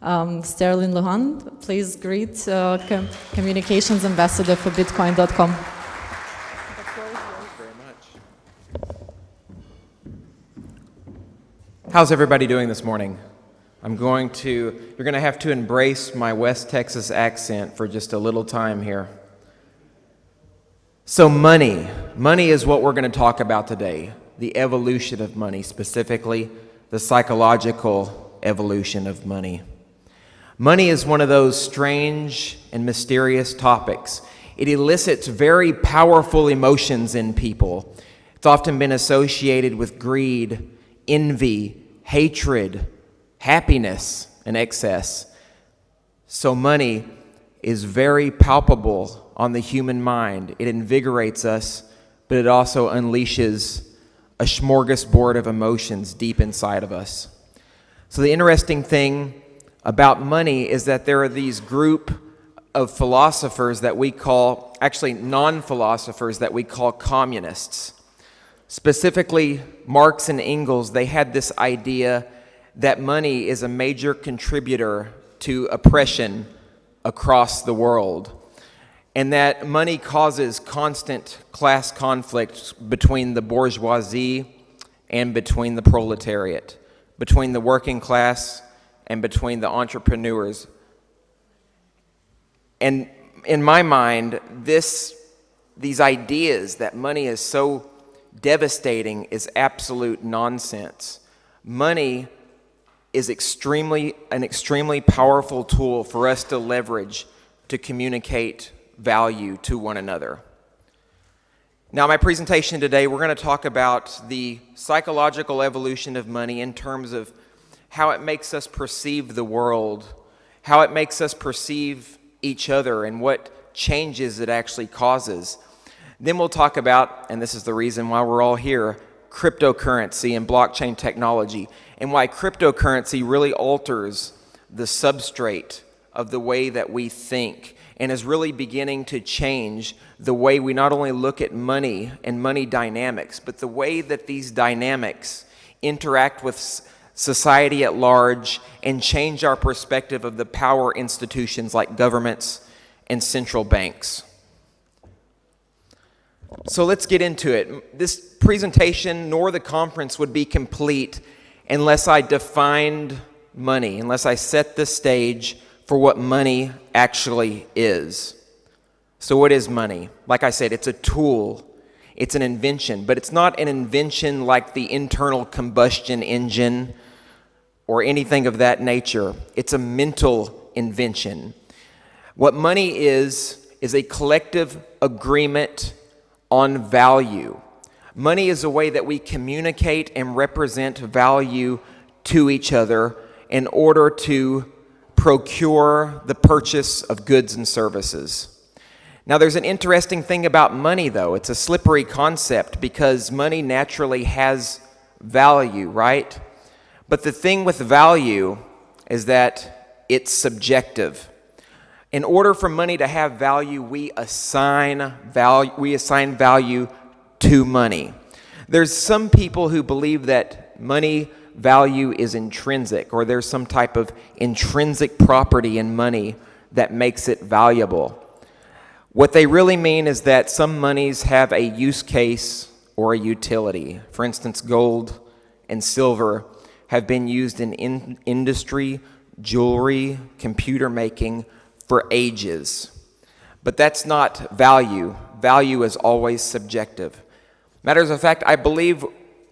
Sterlin Lujan, please greet Communications Ambassador for Bitcoin.com. How's everybody doing this morning? You're going to have to embrace my West Texas accent for just a little time here. So money is what we're going to talk about today. The evolution of money, specifically the psychological evolution of money. Money is one of those strange and mysterious topics. It elicits very powerful emotions in people. It's often been associated with greed, envy, hatred, happiness, and excess. So money is very palpable on the human mind. It invigorates us, but it also unleashes a smorgasbord of emotions deep inside of us. So the interesting thing about money is that there are these group of philosophers that we call, actually non-philosophers that we call communists. Specifically, Marx and Engels, they had this idea that money is a major contributor to oppression across the world, and that money causes constant class conflict between the bourgeoisie and between the proletariat, between the working class and between the entrepreneurs. And in my mind, these ideas that money is so devastating is absolute nonsense. Money is an extremely powerful tool for us to leverage to communicate value to one another. Now, my presentation today, we're going to talk about the psychological evolution of money in terms of how it makes us perceive the world, how it makes us perceive each other, and what changes it actually causes. Then we'll talk about, and this is the reason why we're all here, cryptocurrency and blockchain technology, and why cryptocurrency really alters the substrate of the way that we think and is really beginning to change the way we not only look at money and money dynamics, but the way that these dynamics interact with society at large and change our perspective of the power institutions like governments and central banks. So let's get into it. This presentation nor the conference would be complete unless I defined money, unless I set the stage for what money actually is. So what is money? Like I said, it's a tool. It's an invention, but it's not an invention like the internal combustion engine or anything of that nature. It's a mental invention. What money is a collective agreement on value. Money is a way that we communicate and represent value to each other in order to procure the purchase of goods and services. Now, there's an interesting thing about money, though. It's a slippery concept because money naturally has value, right? But the thing with value is that it's subjective. In order for money to have value, we assign value to money. There's some people who believe that money value is intrinsic, or there's some type of intrinsic property in money that makes it valuable. What they really mean is that some monies have a use case or a utility. For instance, gold and silver have been used in industry, jewelry, computer making for ages. But that's not value. Value is always subjective. Matters of fact, I believe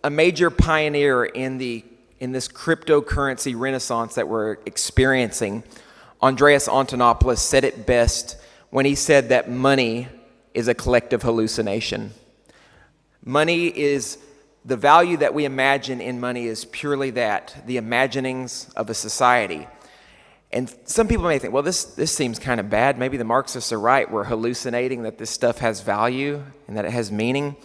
a major pioneer in this cryptocurrency renaissance that we're experiencing, Andreas Antonopoulos, said it best when he said that money is a collective hallucination. Money is, the value that we imagine in money is purely that, the imaginings of a society. And some people may think, well, this seems kind of bad. Maybe the Marxists are right. We're hallucinating that this stuff has value and that it has meaning.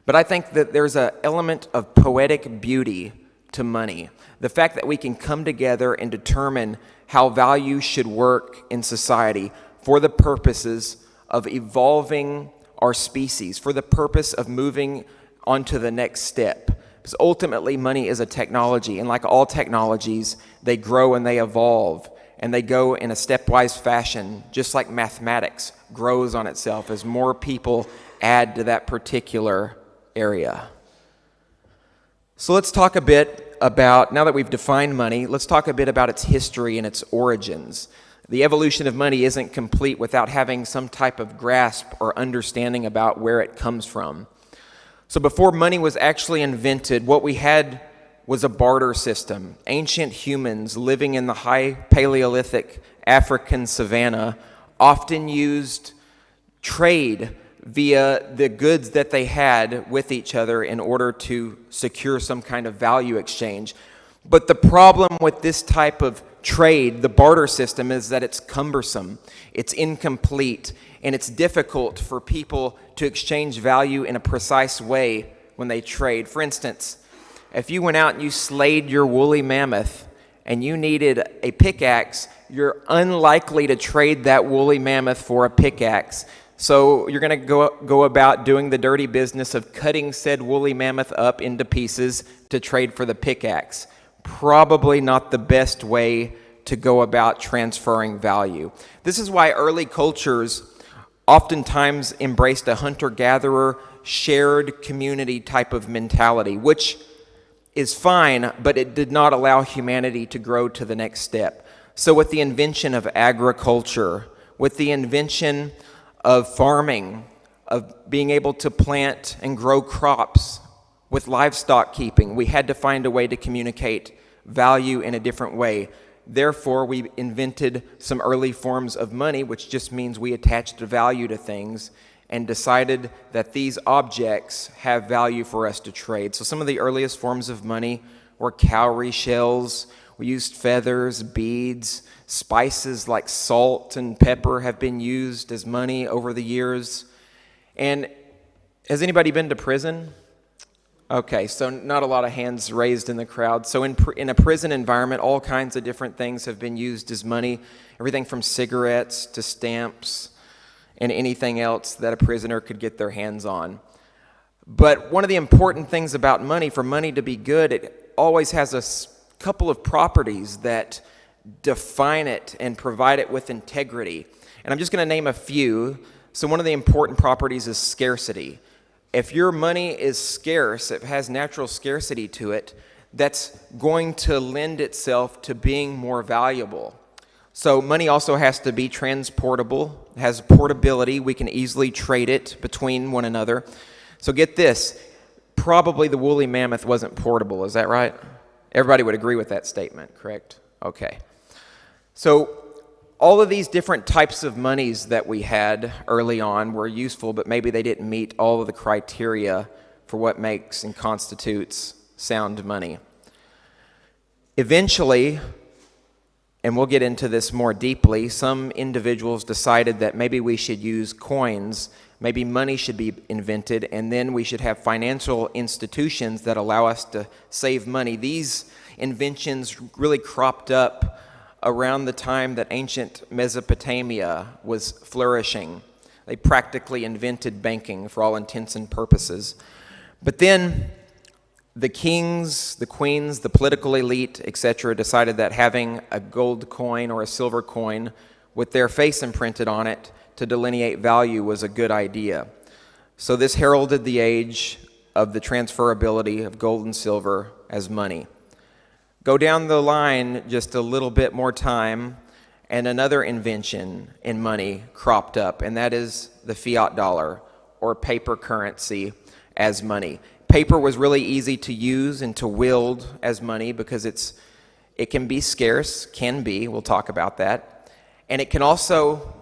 But I think that there's an element of poetic beauty to money. The fact that we can come together and determine how value should work in society for the purposes of evolving our species, for the purpose of moving on to the next step. Because ultimately, money is a technology, and like all technologies, they grow and they evolve. and they go in a stepwise fashion, just like mathematics grows on itself as more people add to that particular area. So let's talk a bit about, now that we've defined money, let's talk a bit about its history and its origins. The evolution of money isn't complete without having some type of grasp or understanding about where it comes from. So before money was actually invented, what we had was a barter system. Ancient humans living in the high Paleolithic African savanna often used trade via the goods that they had with each other in order to secure some kind of value exchange. But the problem with this type of trade, the barter system, is that it's cumbersome, it's incomplete, and it's difficult for people to exchange value in a precise way when they trade. For instance, if you went out and you slayed your woolly mammoth and you needed a pickaxe, you're unlikely to trade that woolly mammoth for a pickaxe. So you're going to go about doing the dirty business of cutting said woolly mammoth up into pieces to trade for the pickaxe. Probably not the best way to go about transferring value. This is why early cultures oftentimes embraced a hunter-gatherer, shared community type of mentality, which is fine, but it did not allow humanity to grow to the next step. So with the invention of agriculture, with the invention of farming, of being able to plant and grow crops, with livestock keeping, we had to find a way to communicate value in a different way. Therefore, we invented some early forms of money, which just means we attached a value to things and decided that these objects have value for us to trade. So some of the earliest forms of money were cowrie shells. We used feathers, beads, spices like salt and pepper have been used as money over the years. And has anybody been to prison? Okay, so not a lot of hands raised in the crowd. So in a prison environment, all kinds of different things have been used as money, everything from cigarettes to stamps and anything else that a prisoner could get their hands on. But one of the important things about money, for money to be good, it always has a couple of properties that define it and provide it with integrity. And I'm just going to name a few. So one of the important properties is scarcity. If your money is scarce, it has natural scarcity to it, that's going to lend itself to being more valuable. So money also has to be transportable, it has portability, we can easily trade it between one another. So get this, probably the woolly mammoth wasn't portable, is that right? Everybody would agree with that statement, correct? Okay. So all of these different types of monies that we had early on were useful, but maybe they didn't meet all of the criteria for what makes and constitutes sound money. Eventually, and we'll get into this more deeply, some individuals decided that maybe we should use coins, maybe money should be invented, and then we should have financial institutions that allow us to save money. These inventions really cropped up around the time that ancient Mesopotamia was flourishing. They practically invented banking for all intents and purposes. But then the kings, the queens, the political elite, etc., decided that having a gold coin or a silver coin with their face imprinted on it to delineate value was a good idea. So this heralded the age of the transferability of gold and silver as money. Go down the line just a little bit more time, and another invention in money cropped up, and that is the fiat dollar, or paper currency as money. Paper was really easy to use and to wield as money because it can be scarce, we'll talk about that. And it can also,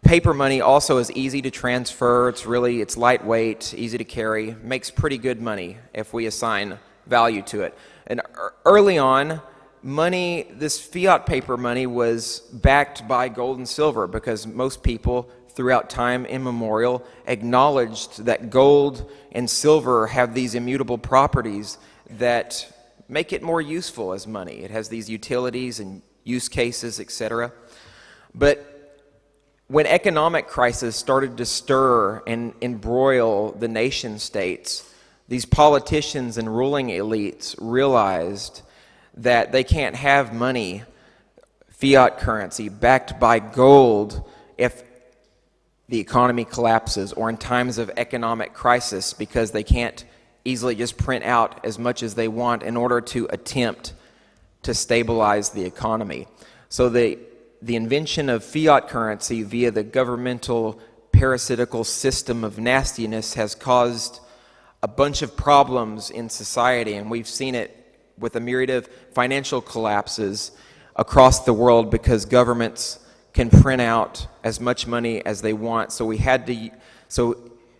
paper money also is easy to transfer, it's lightweight, easy to carry, makes pretty good money if we assign value to it. And early on, money, this fiat paper money was backed by gold and silver because most people throughout time immemorial acknowledged that gold and silver have these immutable properties that make it more useful as money. It has these utilities and use cases, etc. But when economic crisis started to stir and embroil the nation states, these politicians and ruling elites realized that they can't have money, fiat currency backed by gold if the economy collapses or in times of economic crisis, because they can't easily just print out as much as they want in order to attempt to stabilize the economy. So the invention of fiat currency via the governmental parasitical system of nastiness has caused a bunch of problems in society, and we've seen it with a myriad of financial collapses across the world because governments can print out as much money as they want. So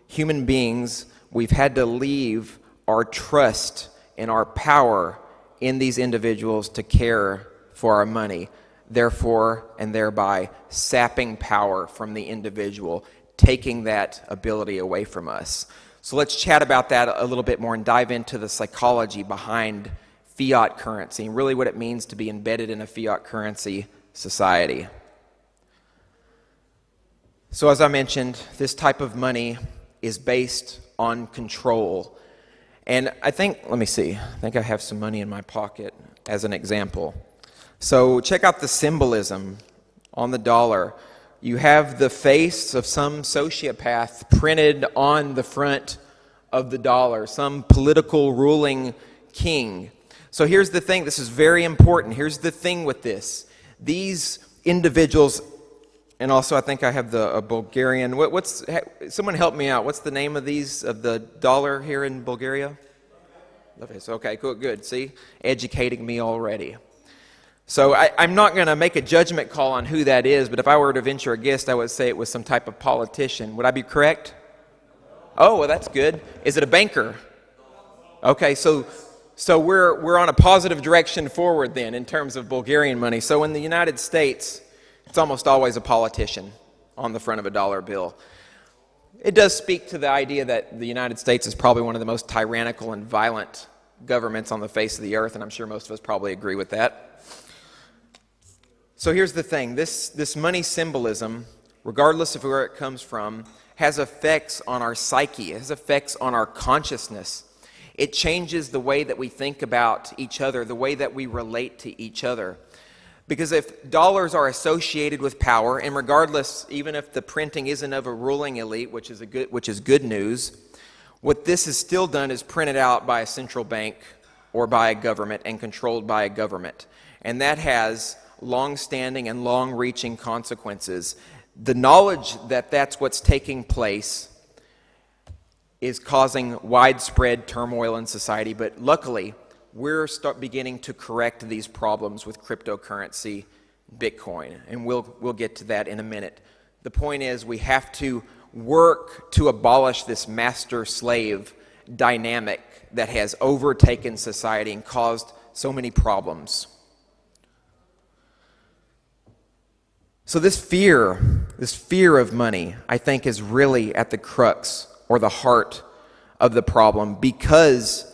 human beings, we've had to leave our trust and our power in these individuals to care for our money, therefore and thereby sapping power from the individual, taking that ability away from us. So let's chat about that a little bit more and dive into the psychology behind fiat currency and really what it means to be embedded in a fiat currency society. So as I mentioned, this type of money is based on control. And I think I have some money in my pocket as an example. So check out the symbolism on the dollar. You have the face of some sociopath printed on the front of the dollar, some political ruling king. So here's the thing, this is very important. Here's the thing with this. These individuals, and also I think I have a Bulgarian, someone help me out. What's the name of the dollar here in Bulgaria? Okay, cool, good. See, educating me already. So I'm not going to make a judgment call on who that is, but if I were to venture a guess, I would say it was some type of politician. Would I be correct? Oh, well, that's good. Is it a banker? Okay, so we're on a positive direction forward then in terms of Bulgarian money. So in the United States, it's almost always a politician on the front of a dollar bill. It does speak to the idea that the United States is probably one of the most tyrannical and violent governments on the face of the earth, and I'm sure most of us probably agree with that. So here's the thing, this money symbolism, regardless of where it comes from, has effects on our psyche, it has effects on our consciousness. It changes the way that we think about each other, the way that we relate to each other. Because if dollars are associated with power, and regardless, even if the printing isn't of a ruling elite, which is good news, what this has still done is printed out by a central bank or by a government and controlled by a government. And that has long-standing and long-reaching consequences. The knowledge that that's what's taking place is causing widespread turmoil in society, but luckily, we're beginning to correct these problems with cryptocurrency, Bitcoin, and we'll get to that in a minute. The point is we have to work to abolish this master-slave dynamic that has overtaken society and caused so many problems. So this fear of money, I think, is really at the crux or the heart of the problem because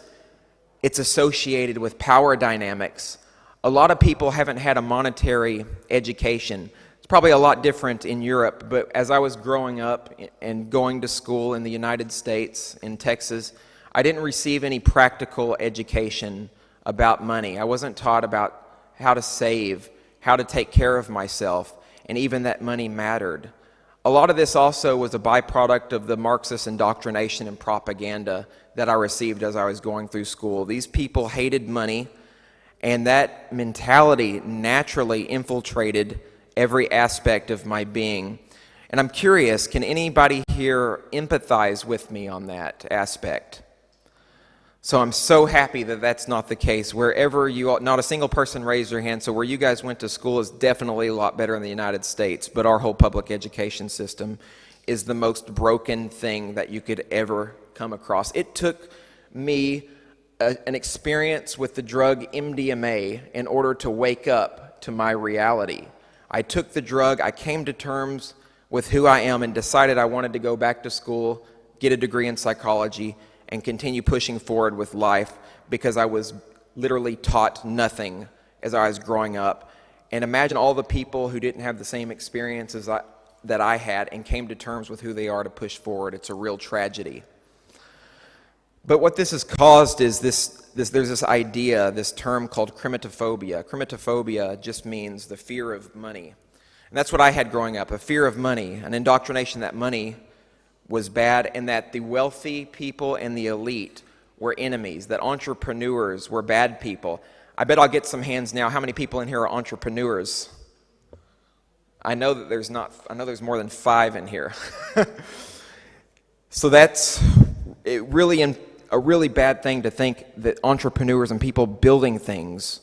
it's associated with power dynamics. A lot of people haven't had a monetary education. It's probably a lot different in Europe, but as I was growing up and going to school in the United States, in Texas, I didn't receive any practical education about money. I wasn't taught about how to save, how to take care of myself, and even that money mattered. A lot of this also was a byproduct of the Marxist indoctrination and propaganda that I received as I was going through school. These people hated money, and that mentality naturally infiltrated every aspect of my being. And I'm curious, can anybody here empathize with me on that aspect? So I'm so happy that that's not the case. Wherever not a single person raised their hand, so where you guys went to school is definitely a lot better in the United States, but our whole public education system is the most broken thing that you could ever come across. It took me an experience with the drug MDMA in order to wake up to my reality. I took the drug, I came to terms with who I am and decided I wanted to go back to school, get a degree in psychology, and continue pushing forward with life because I was literally taught nothing as I was growing up. And imagine all the people who didn't have the same experiences that I had and came to terms with who they are to push forward. It's a real tragedy. But what this has caused is this there's this idea, this term called crimatophobia. Crimatophobia just means the fear of money. And that's what I had growing up, a fear of money, an indoctrination that money was bad and that the wealthy people and the elite were enemies, that entrepreneurs were bad people. I bet I'll get some hands now. How many people in here are entrepreneurs? I know that there's more than 5 in here. So that's a really bad thing to think that entrepreneurs and people building things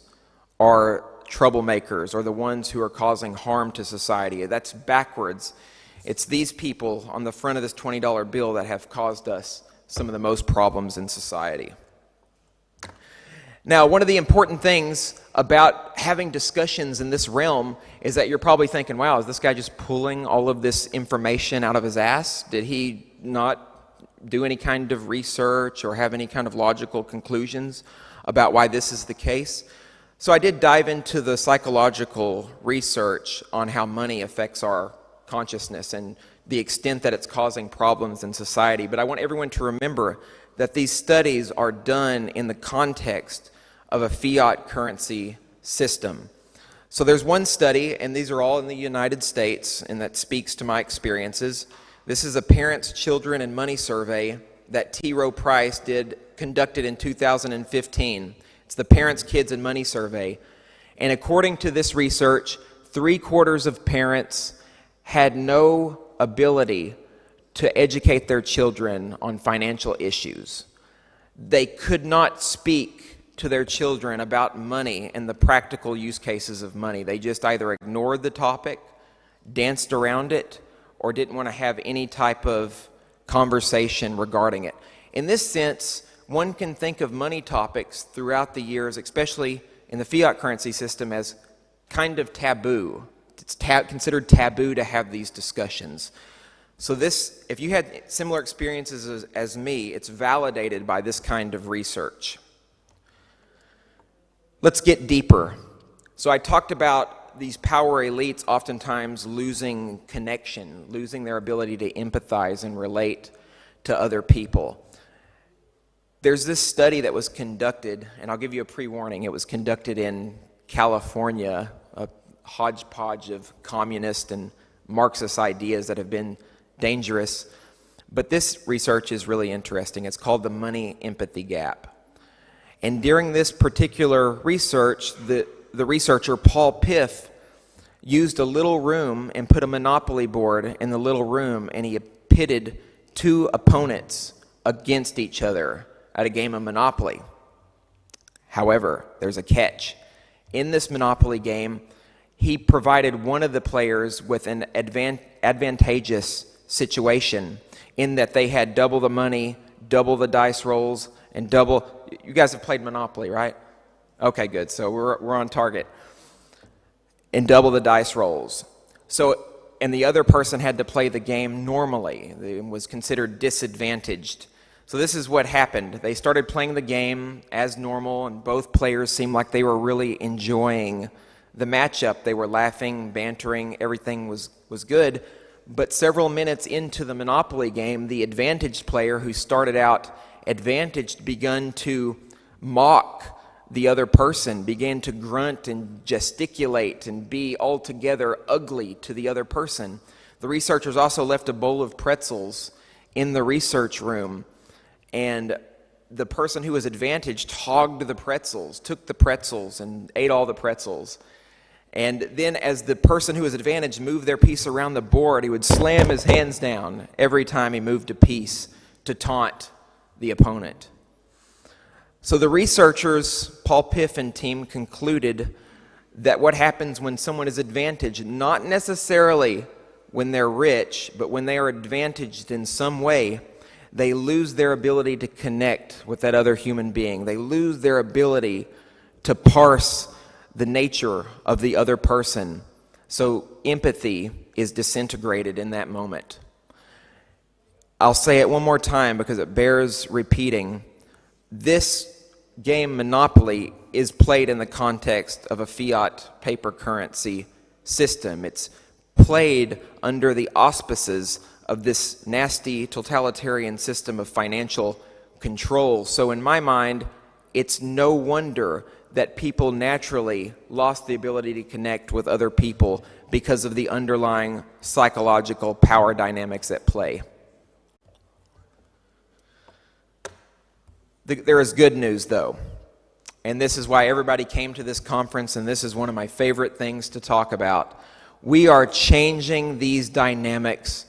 are troublemakers or the ones who are causing harm to society. That's backwards. It's these people on the front of this $20 bill that have caused us some of the most problems in society. Now, one of the important things about having discussions in this realm is that you're probably thinking, wow, is this guy just pulling all of this information out of his ass? Did he not do any kind of research or have any kind of logical conclusions about why this is the case? So I did dive into the psychological research on how money affects our consciousness and the extent that it's causing problems in society. But I want everyone to remember that these studies are done in the context of a fiat currency system. So there's one study, and these are all in the United States, and that speaks to my experiences. This is a Parents, Children, and Money survey that T. Rowe Price conducted in 2015. It's the Parents, Kids, and Money survey. And according to this research, 3/4 of parents had no ability to educate their children on financial issues. They could not speak to their children about money and the practical use cases of money. They just either ignored the topic, danced around it, or didn't want to have any type of conversation regarding it. In this sense, one can think of money topics throughout the years, especially in the fiat currency system, as kind of taboo. It's considered taboo to have these discussions. So this, if you had similar experiences as me, it's validated by this kind of research. Let's get deeper. So I talked about these power elites oftentimes losing connection, losing their ability to empathize and relate to other people. There's this study that was conducted, and I'll give you a pre-warning. It was conducted in California, a hodgepodge of communist and Marxist ideas that have been dangerous. But this research is really interesting. It's called the money empathy gap. And during this particular research, the researcher, Paul Piff, used a little room and put a monopoly board in the little room, and he pitted 2 opponents against each other at a game of Monopoly. However, there's a catch. In this Monopoly game, he provided one of the players with an advantageous situation in that they had double the money, double the dice rolls, and double. You guys have played Monopoly, right? Okay, good. So we're on target. And double the dice rolls. So, and the other person had to play the game normally. It was considered disadvantaged. So this is what happened. They started playing the game as normal, and both players seemed like they were really enjoying the matchup. They were laughing, bantering, everything was good. But several minutes into the Monopoly game, the advantaged player who started out advantaged began to mock the other person, began to grunt and gesticulate and be altogether ugly to the other person. The researchers also left a bowl of pretzels in the research room, and the person who was advantaged hogged the pretzels, took the pretzels and ate all the pretzels. And then as the person who was advantaged moved their piece around the board, he would slam his hands down every time he moved a piece to taunt the opponent. So the researchers, Paul Piff and team, concluded that what happens when someone is advantaged, not necessarily when they're rich, but when they are advantaged in some way, they lose their ability to connect with that other human being. They lose their ability to parse the nature of the other person. So empathy is disintegrated in that moment. I'll say it one more time because it bears repeating. This game, Monopoly, is played in the context of a fiat paper currency system. It's played under the auspices of this nasty totalitarian system of financial control. So in my mind, it's no wonder that people naturally lost the ability to connect with other people because of the underlying psychological power dynamics at play. There is good news, though, and this is why everybody came to this conference, and this is one of my favorite things to talk about. We are changing these dynamics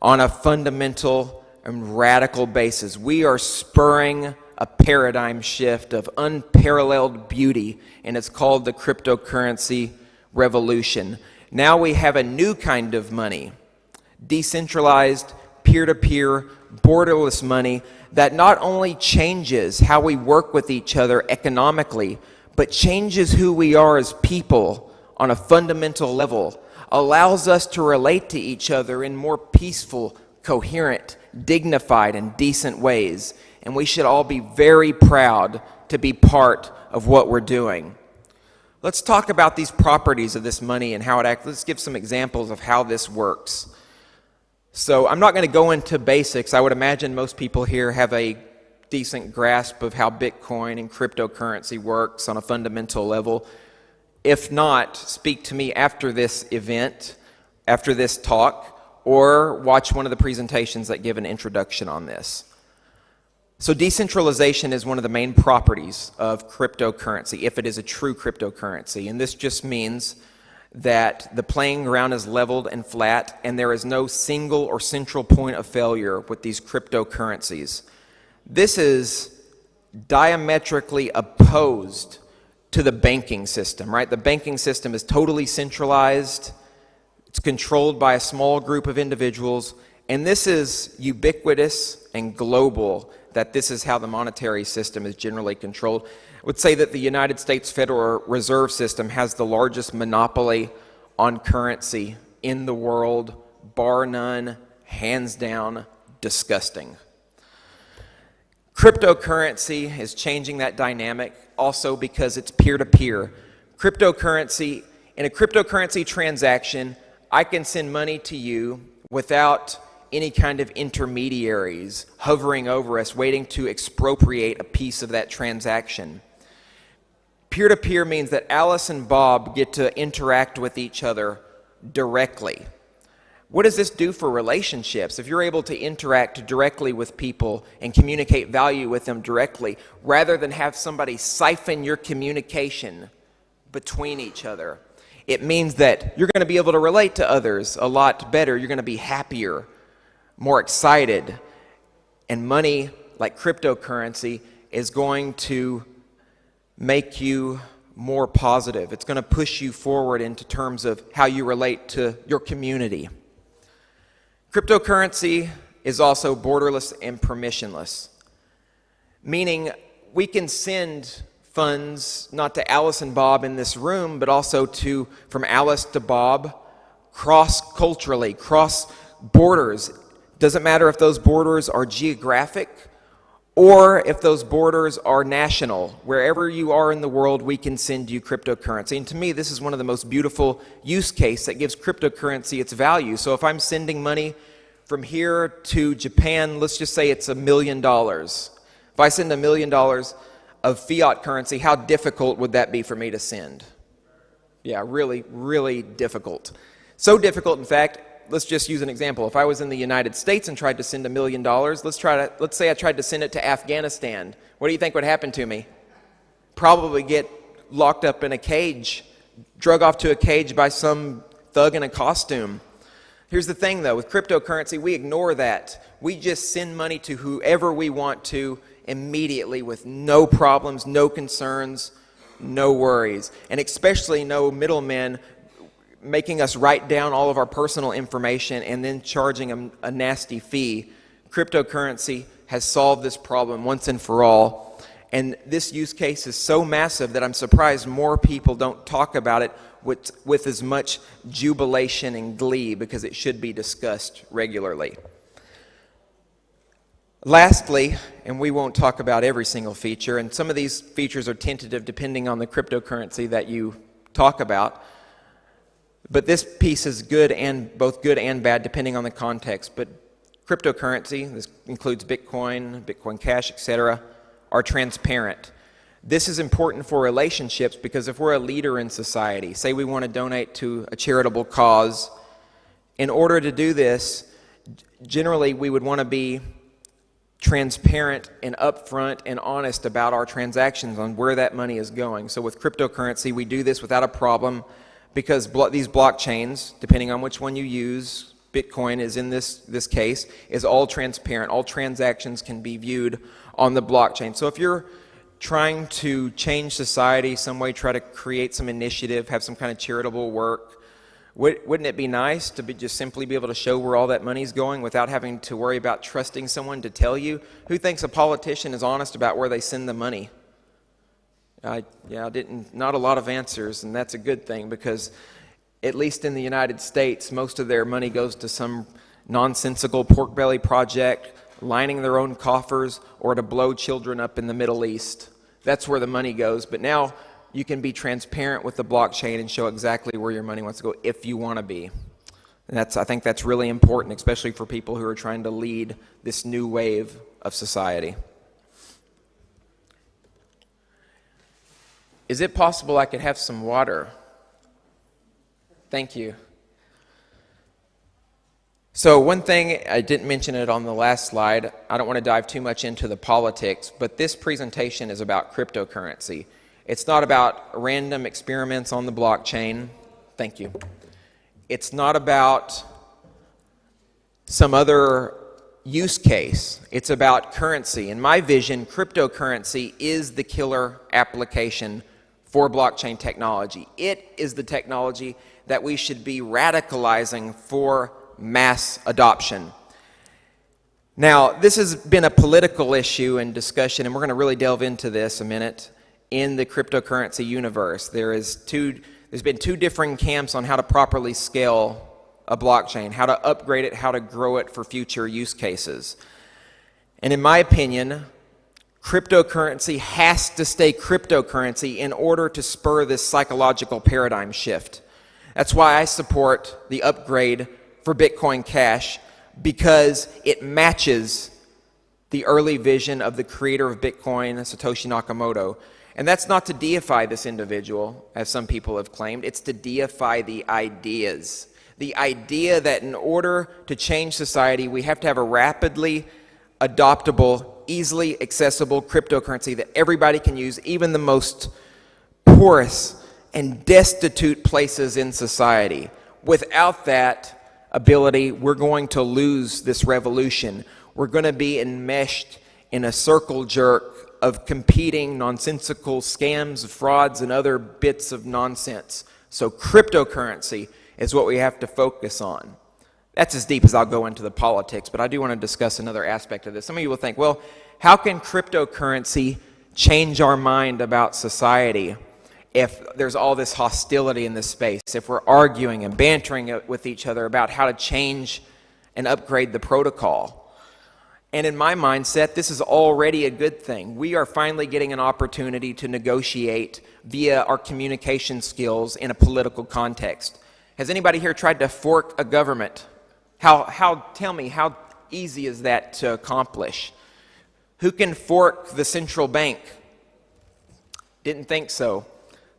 on a fundamental and radical basis. We are spurring a paradigm shift of unparalleled beauty, and it's called the cryptocurrency revolution. Now we have a new kind of money, decentralized, peer-to-peer, borderless money that not only changes how we work with each other economically, but changes who we are as people on a fundamental level, allows us to relate to each other in more peaceful, coherent, dignified, and decent ways. And we should all be very proud to be part of what we're doing. Let's talk about these properties of this money and how it acts. Let's give some examples of how this works. So I'm not going to go into basics. I would imagine most people here have a decent grasp of how Bitcoin and cryptocurrency works on a fundamental level. If not, speak to me after this event, after this talk, or watch one of the presentations that give an introduction on this. So decentralization is one of the main properties of cryptocurrency, if it is a true cryptocurrency. And this just means that the playing ground is leveled and flat, and there is no single or central point of failure with these cryptocurrencies. This is diametrically opposed to the banking system, right? The banking system is totally centralized. It's controlled by a small group of individuals, and this is ubiquitous and global, that this is how the monetary system is generally controlled. I would say that the United States Federal Reserve System has the largest monopoly on currency in the world, bar none, hands down, disgusting. Cryptocurrency is changing that dynamic also because it's peer-to-peer. Cryptocurrency, in a cryptocurrency transaction, I can send money to you without any kind of intermediaries hovering over us, waiting to expropriate a piece of that transaction. Peer-to-peer means that Alice and Bob get to interact with each other directly. What does this do for relationships? If you're able to interact directly with people and communicate value with them directly, rather than have somebody siphon your communication between each other, it means that you're going to be able to relate to others a lot better. You're going to be happier, more excited, and money like cryptocurrency is going to make you more positive. It's going to push you forward into terms of how you relate to your community. Cryptocurrency is also borderless and permissionless, meaning we can send funds not to Alice and Bob in this room, but also from Alice to Bob, cross-culturally, cross borders. Doesn't matter if those borders are geographic or if those borders are national. Wherever you are in the world, we can send you cryptocurrency. And to me, this is one of the most beautiful use cases that gives cryptocurrency its value. So if I'm sending money from here to Japan, let's just say it's $1 million. If I send $1 million of fiat currency, how difficult would that be for me to send? Yeah, really, really difficult. So difficult, in fact, let's just use an example. If I was in the United States and tried to send $1 million, let's say I tried to send it to Afghanistan. What do you think would happen to me? Probably get locked up in a cage, drug off to a cage by some thug in a costume. Here's the thing, though. With cryptocurrency, we ignore that. We just send money to whoever we want to immediately with no problems, no concerns, no worries, and especially no middlemen making us write down all of our personal information and then charging a nasty fee. Cryptocurrency has solved this problem once and for all, and this use case is so massive that I'm surprised more people don't talk about it with as much jubilation and glee, because it should be discussed regularly. Lastly, and we won't talk about every single feature, and some of these features are tentative depending on the cryptocurrency that you talk about, but this piece is both good and bad depending on the context. But cryptocurrency, this includes Bitcoin, Bitcoin Cash, etc., are transparent. This is important for relationships because if we're a leader in society, say we want to donate to a charitable cause, in order to do this, generally we would want to be transparent and upfront and honest about our transactions on where that money is going. So with cryptocurrency, we do this without a problem because these blockchains, depending on which one you use, Bitcoin is in this case, is all transparent. All transactions can be viewed on the blockchain. So if you're trying to change society some way, try to create some initiative, have some kind of charitable work, wouldn't it be nice to just simply be able to show where all that money's going without having to worry about trusting someone to tell you? Who thinks a politician is honest about where they send the money? Not a lot of answers, and that's a good thing because at least in the United States, most of their money goes to some nonsensical pork belly project, lining their own coffers, or to blow children up in the Middle East. That's where the money goes. But now you can be transparent with the blockchain and show exactly where your money wants to go if you want to be. And I think that's really important, especially for people who are trying to lead this new wave of society. Is it possible I could have some water? Thank you. So one thing, I didn't mention it on the last slide, I don't want to dive too much into the politics, but this presentation is about cryptocurrency. It's not about random experiments on the blockchain. Thank you. It's not about some other use case. It's about currency. In my vision, cryptocurrency is the killer application for blockchain technology. It is the technology that we should be radicalizing for mass adoption. Now, this has been a political issue and discussion, and we're going to really delve into this a minute in the cryptocurrency universe. There's been two differing camps on how to properly scale a blockchain, how to upgrade it, how to grow it for future use cases. And in my opinion, cryptocurrency has to stay cryptocurrency in order to spur this psychological paradigm shift. That's why I support the upgrade for Bitcoin Cash, because it matches the early vision of the creator of Bitcoin, Satoshi Nakamoto. And that's not to deify this individual, as some people have claimed. It's to deify the ideas. The idea that in order to change society, we have to have a rapidly adoptable, easily accessible cryptocurrency that everybody can use, even the most porous and destitute places in society. Without that ability, we're going to lose this revolution. We're going to be enmeshed in a circle jerk of competing nonsensical scams, frauds, and other bits of nonsense. So cryptocurrency is what we have to focus on. That's as deep as I'll go into the politics, but I do want to discuss another aspect of this. Some of you will think, well, how can cryptocurrency change our mind about society if there's all this hostility in this space, if we're arguing and bantering with each other about how to change and upgrade the protocol? And in my mindset, this is already a good thing. We are finally getting an opportunity to negotiate via our communication skills in a political context. Has anybody here tried to fork a government? Tell me, how easy is that to accomplish? Who can fork the central bank? Didn't think so.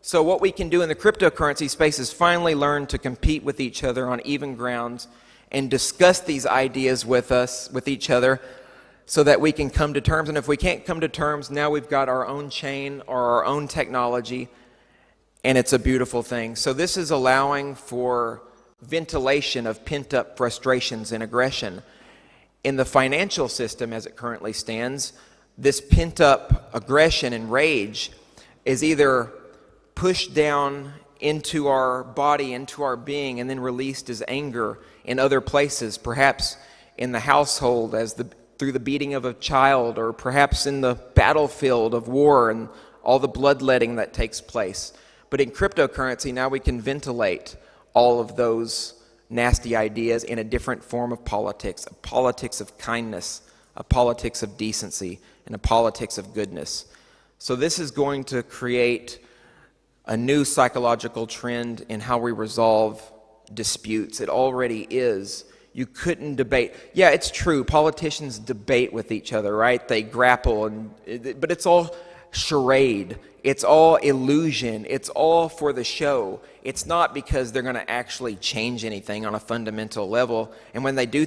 So what we can do in the cryptocurrency space is finally learn to compete with each other on even grounds and discuss these ideas with each other, so that we can come to terms. And if we can't come to terms, now we've got our own chain or our own technology, and it's a beautiful thing. So this is allowing for ventilation of pent-up frustrations and aggression. In the financial system as it currently stands, this pent-up aggression and rage is either pushed down into our body, into our being, and then released as anger in other places, perhaps in the household through the beating of a child, or perhaps in the battlefield of war and all the bloodletting that takes place. But in cryptocurrency, now we can ventilate all of those nasty ideas in a different form of politics, a politics of kindness, a politics of decency, and a politics of goodness. So this is going to create a new psychological trend in how we resolve disputes. It already is. You couldn't debate. Yeah, it's true. Politicians debate with each other, right? They grapple, but it's all charade. It's all illusion. It's all for the show. It's not because they're going to actually change anything on a fundamental level. And when they do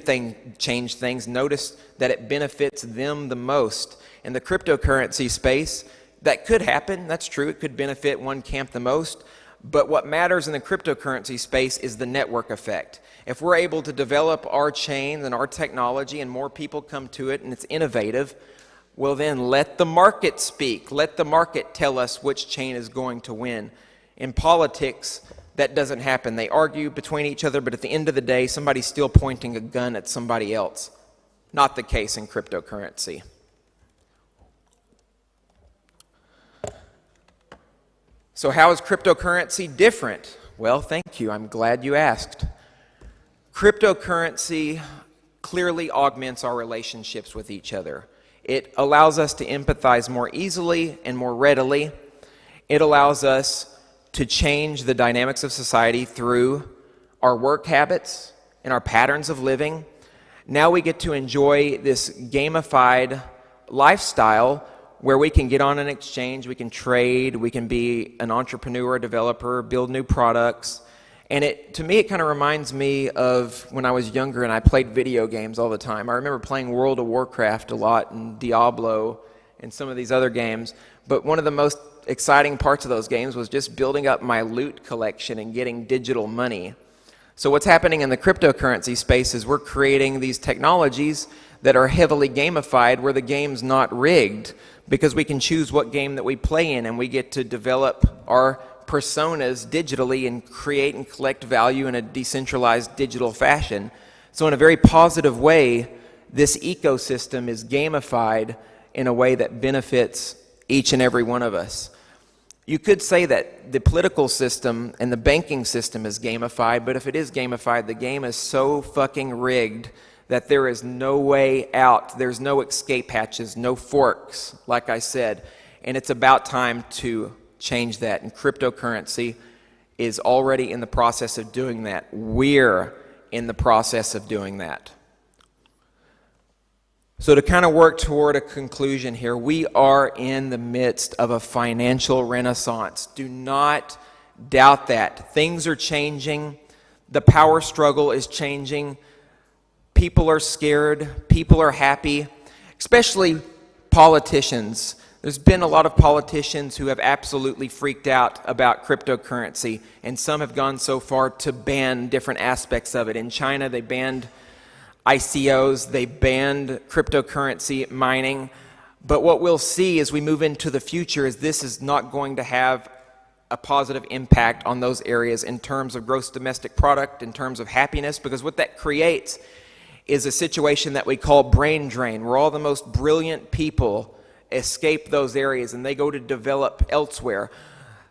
change things, notice that it benefits them the most. In the cryptocurrency space, that could happen. That's true. It could benefit one camp the most. But what matters in the cryptocurrency space is the network effect. If we're able to develop our chain and our technology and more people come to it and it's innovative, well then let the market speak. Let the market tell us which chain is going to win. In politics, that doesn't happen. They argue between each other, but at the end of the day, somebody's still pointing a gun at somebody else. Not the case in cryptocurrency. So how is cryptocurrency different? Well, thank you. I'm glad you asked. Cryptocurrency clearly augments our relationships with each other. It allows us to empathize more easily and more readily. It allows us to change the dynamics of society through our work habits and our patterns of living. Now we get to enjoy this gamified lifestyle where we can get on an exchange, we can trade, we can be an entrepreneur, a developer, build new products. And to me, it kind of reminds me of when I was younger and I played video games all the time. I remember playing World of Warcraft a lot and Diablo and some of these other games. But one of the most exciting parts of those games was just building up my loot collection and getting digital money. So what's happening in the cryptocurrency space is we're creating these technologies that are heavily gamified where the game's not rigged, because we can choose what game that we play in and we get to develop our personas digitally and create and collect value in a decentralized digital fashion. So in a very positive way, this ecosystem is gamified in a way that benefits each and every one of us. You could say that the political system and the banking system is gamified, but if it is gamified, the game is so fucking rigged that there is no way out. There's no escape hatches, no forks, like I said. And it's about time to change that. And cryptocurrency is already in the process of doing that. We're in the process of doing that. So to kind of work toward a conclusion here, we are in the midst of a financial renaissance. Do not doubt that. Things are changing. The power struggle is changing. People are scared, people are happy, especially politicians. There's been a lot of politicians who have absolutely freaked out about cryptocurrency, and some have gone so far to ban different aspects of it. In China, they banned ICOs, they banned cryptocurrency mining. But what we'll see as we move into the future is this is not going to have a positive impact on those areas in terms of gross domestic product, in terms of happiness, because what that creates is a situation that we call brain drain, where all the most brilliant people escape those areas and they go to develop elsewhere.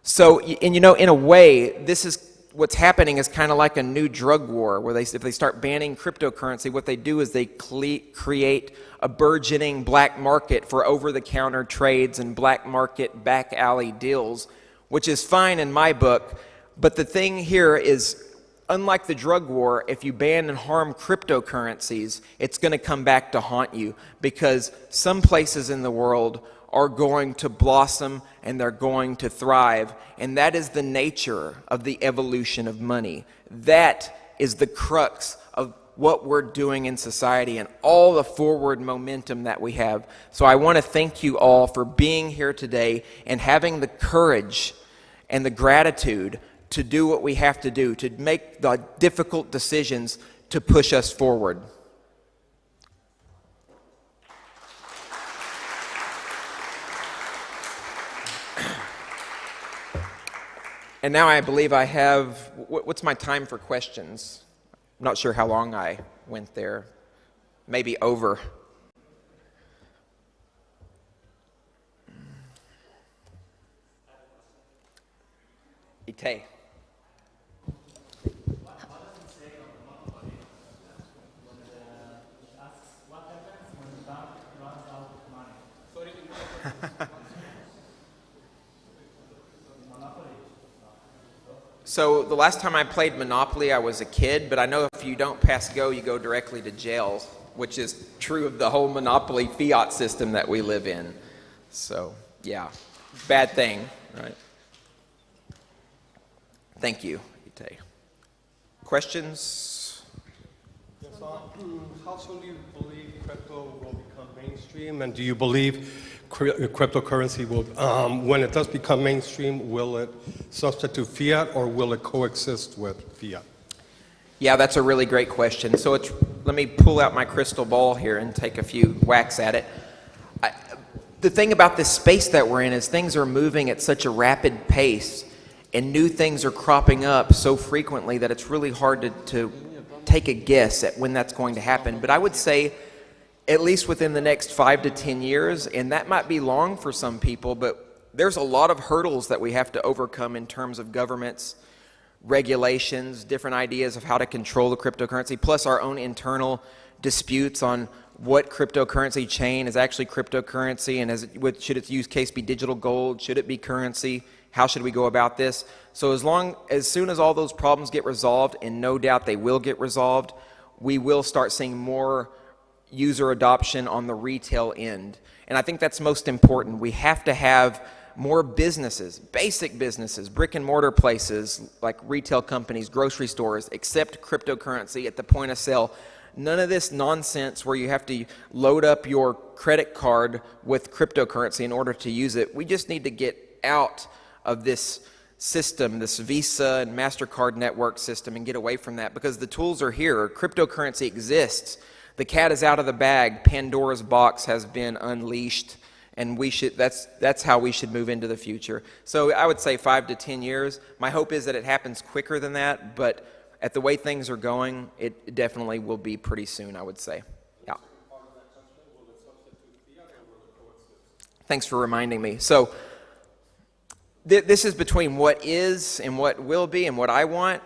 So, and you know, in a way, this is what's happening is kind of like a new drug war, where if they start banning cryptocurrency, what they do is they create a burgeoning black market for over-the-counter trades and black market back alley deals, which is fine in my book. But the thing here is, unlike the drug war, if you ban and harm cryptocurrencies, it's going to come back to haunt you, because some places in the world are going to blossom and they're going to thrive. And that is the nature of the evolution of money. That is the crux of what we're doing in society and all the forward momentum that we have. So I want to thank you all for being here today and having the courage and the gratitude to do what we have to do, to make the difficult decisions to push us forward. And now I believe I have, what's my time for questions? I'm not sure how long I went there. Maybe over. Ite. So the last time I played Monopoly, I was a kid, but I know if you don't pass go, you go directly to jail, which is true of the whole Monopoly fiat system that we live in. So, yeah. bad thing, right? Thank you, Ite. Questions? Yes, how soon do you believe crypto will become mainstream? And do you believe cryptocurrency will, when it does become mainstream, will it substitute fiat or will it coexist with fiat? Yeah, that's a really great question. So let me pull out my crystal ball here and take a few whacks at it. The thing about this space that we're in is things are moving at such a rapid pace and new things are cropping up so frequently that it's really hard to take a guess at when that's going to happen. But I would say at least within the next 5 to 10 years, and that might be long for some people, but there's a lot of hurdles that we have to overcome in terms of governments, regulations, different ideas of how to control the cryptocurrency, plus our own internal disputes on what cryptocurrency chain is actually cryptocurrency, and should its use case be digital gold, should it be currency, how should we go about this? So as soon as all those problems get resolved, and no doubt they will get resolved, we will start seeing more user adoption on the retail end. And I think that's most important. We have to have more businesses, basic businesses, brick and mortar places like retail companies, grocery stores, accept cryptocurrency at the point of sale. None of this nonsense where you have to load up your credit card with cryptocurrency in order to use it. We just need to get out of this system, this Visa and MasterCard network system, and get away from that, because the tools are here. Cryptocurrency exists. The cat is out of the bag. Pandora's box has been unleashed, and that's how we should move into the future. So I would say 5 to 10 years. My hope is that it happens quicker than that, but at the way things are going, it definitely will be pretty soon, I would say. Yeah. Thanks for reminding me. So this is between what is and what will be and what I want.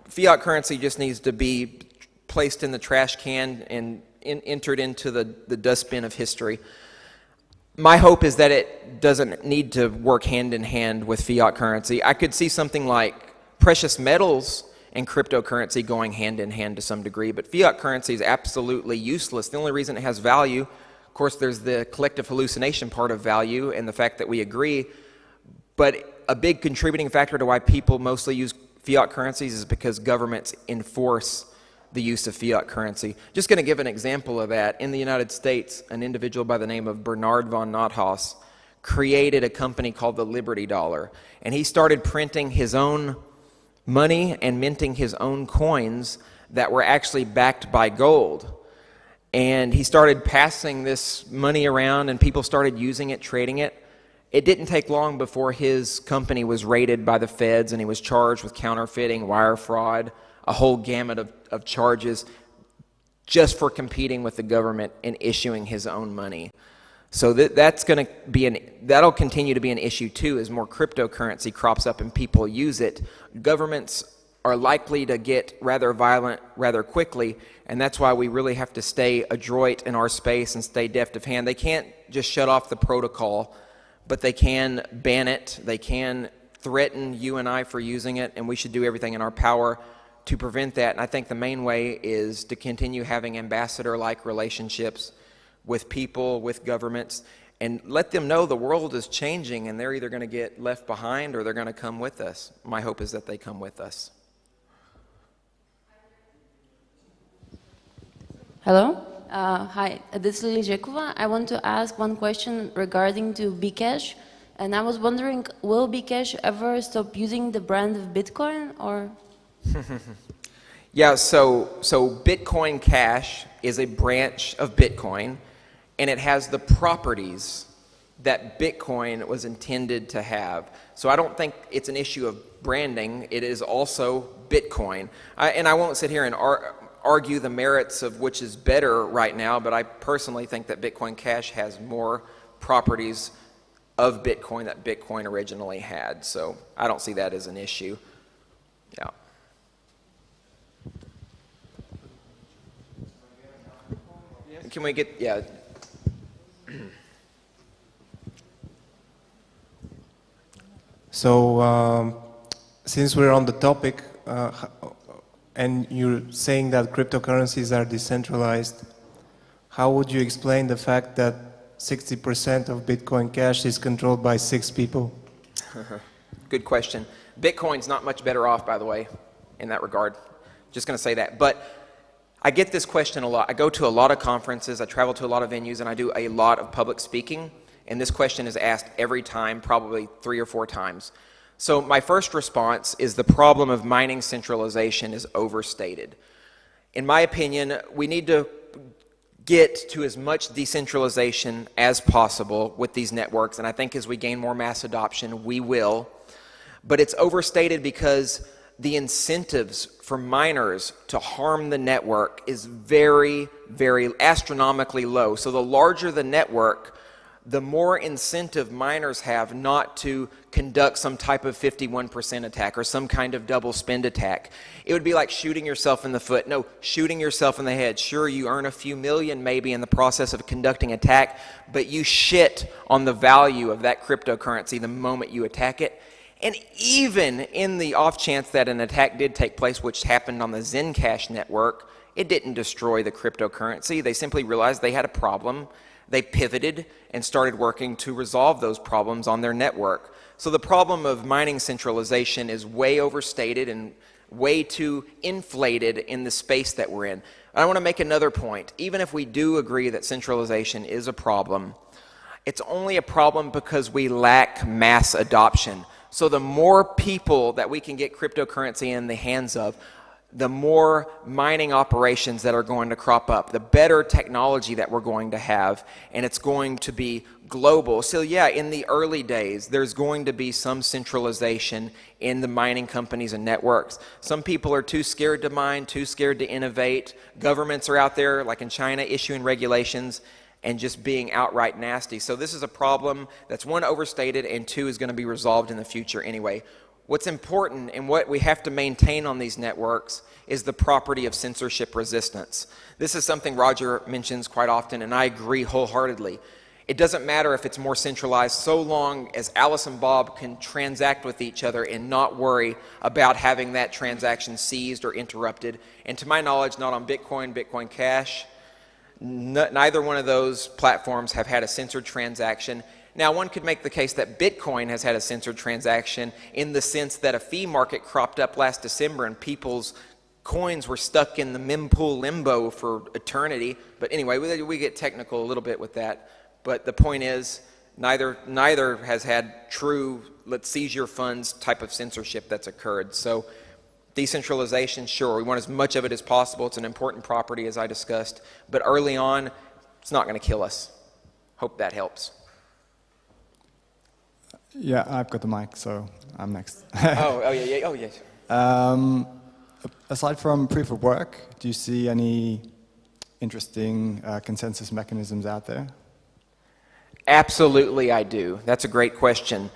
Fiat currency just needs to be placed in the trash can and entered into the dustbin of history. My hope is that it doesn't need to work hand in hand with fiat currency. I could see something like precious metals and cryptocurrency going hand in hand to some degree, but fiat currency is absolutely useless. The only reason it has value, of course, there's the collective hallucination part of value and the fact that we agree, but a big contributing factor to why people mostly use fiat currencies is because governments enforce the use of fiat currency. Just going to give an example of that. In the United States, an individual by the name of Bernard von Nothaus created a company called the Liberty Dollar, and he started printing his own money and minting his own coins that were actually backed by gold. And he started passing this money around, and people started using it, trading it. It didn't take long before his company was raided by the feds, and he was charged with counterfeiting, wire fraud, a whole gamut of charges just for competing with the government and issuing his own money. So that'll continue to be an issue too as more cryptocurrency crops up and people use it. Governments are likely to get rather violent rather quickly, and that's why we really have to stay adroit in our space and stay deft of hand. They can't just shut off the protocol, but they can ban it, they can threaten you and I for using it, and we should do everything in our power to prevent that. And I think the main way is to continue having ambassador-like relationships with people, with governments, and let them know the world is changing and they're either going to get left behind or they're going to come with us. My hope is that they come with us. Hello. Hi, this is Lilia Zhekova. I want to ask one question regarding to Bcash, and I was wondering, will Bcash ever stop using the brand of Bitcoin, or? Yeah, so Bitcoin Cash is a branch of Bitcoin, and it has the properties that Bitcoin was intended to have. So I don't think it's an issue of branding. It is also Bitcoin. And I won't sit here and argue the merits of which is better right now, but I personally think that Bitcoin Cash has more properties of Bitcoin that Bitcoin originally had. So I don't see that as an issue. Yeah. Can we get, yeah. So, since we're on the topic, and you're saying that cryptocurrencies are decentralized, how would you explain the fact that 60% of Bitcoin Cash is controlled by 6 people? Good question. Bitcoin's not much better off, by the way, in that regard. Just going to say that. But I get this question a lot. I go to a lot of conferences, I travel to a lot of venues, and I do a lot of public speaking. And this question is asked every time, probably 3 or 4 times. So my first response is the problem of mining centralization is overstated. In my opinion, we need to get to as much decentralization as possible with these networks, and I think as we gain more mass adoption, we will. But it's overstated because the incentives for miners to harm the network is very, very astronomically low. So the larger the network, the more incentive miners have not to conduct some type of 51% attack or some kind of double spend attack. It would be like shooting yourself in the foot. No, shooting yourself in the head. Sure, you earn a few million maybe in the process of conducting attack, but you shit on the value of that cryptocurrency the moment you attack it. And even in the off chance that an attack did take place, which happened on the Zencash network, it didn't destroy the cryptocurrency. They simply realized they had a problem. They pivoted and started working to resolve those problems on their network. So the problem of mining centralization is way overstated and way too inflated in the space that we're in. I want to make another point. Even if we do agree that centralization is a problem, it's only a problem because we lack mass adoption. So the more people that we can get cryptocurrency in the hands of, the more mining operations that are going to crop up, the better technology that we're going to have, and it's going to be global. So yeah, in the early days, there's going to be some centralization in the mining companies and networks. Some people are too scared to mine, too scared to innovate. Governments are out there, like in China, issuing regulations and just being outright nasty. So this is a problem that's, 1, overstated, and 2, is going to be resolved in the future anyway. What's important and what we have to maintain on these networks is the property of censorship resistance. This is something Roger mentions quite often, and I agree wholeheartedly. It doesn't matter if it's more centralized so long as Alice and Bob can transact with each other and not worry about having that transaction seized or interrupted. And to my knowledge, not on Bitcoin, Bitcoin Cash, neither one of those platforms have had a censored transaction. Now, one could make the case that Bitcoin has had a censored transaction in the sense that a fee market cropped up last December and people's coins were stuck in the mempool limbo for eternity. But anyway, we get technical a little bit with that. But the point is, neither has had true, let's seize your funds type of censorship that's occurred. So decentralization, sure, we want as much of it as possible. It's an important property, as I discussed. But early on, it's not going to kill us. Hope that helps. Yeah, I've got the mic, so I'm next. Yeah. Aside from proof of work, do you see any interesting consensus mechanisms out there? Absolutely, I do. That's a great question.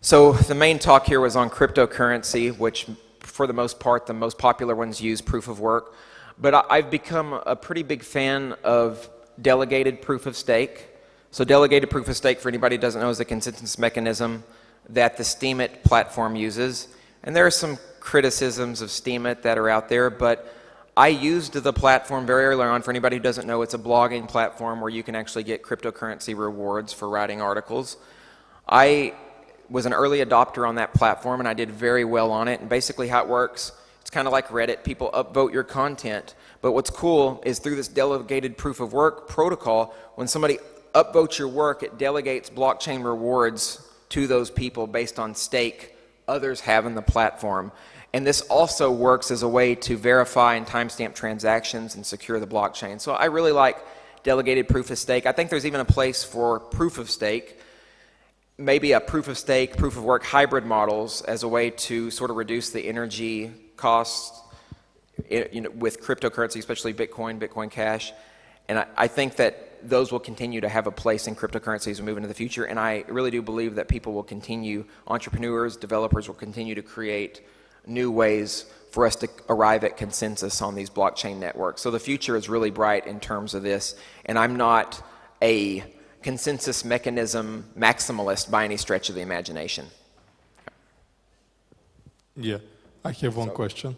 So the main talk here was on cryptocurrency, which for the most part, the most popular ones use proof of work. But I've become a pretty big fan of delegated proof of stake. So delegated proof of stake, for anybody who doesn't know, is a consensus mechanism that the Steemit platform uses. And there are some criticisms of Steemit that are out there, but I used the platform very early on. For anybody who doesn't know, it's a blogging platform where you can actually get cryptocurrency rewards for writing articles. I was an early adopter on that platform, and I did very well on it. And basically how it works, it's kind of like Reddit. People upvote your content. But what's cool is through this delegated proof of work protocol, when somebody upvotes your work, it delegates blockchain rewards to those people based on stake others have in the platform. And this also works as a way to verify and timestamp transactions and secure the blockchain. So I really like delegated proof of stake. I think there's even a place for proof of stake, maybe a proof of stake, proof of work hybrid models as a way to sort of reduce the energy costs with cryptocurrency, especially Bitcoin, Bitcoin Cash. And I think that those will continue to have a place in cryptocurrency as we move into the future. And I really do believe that people will continue, entrepreneurs, developers will continue to create new ways for us to arrive at consensus on these blockchain networks. So the future is really bright in terms of this. And I'm not a consensus mechanism maximalist by any stretch of the imagination. Yeah, I have one question.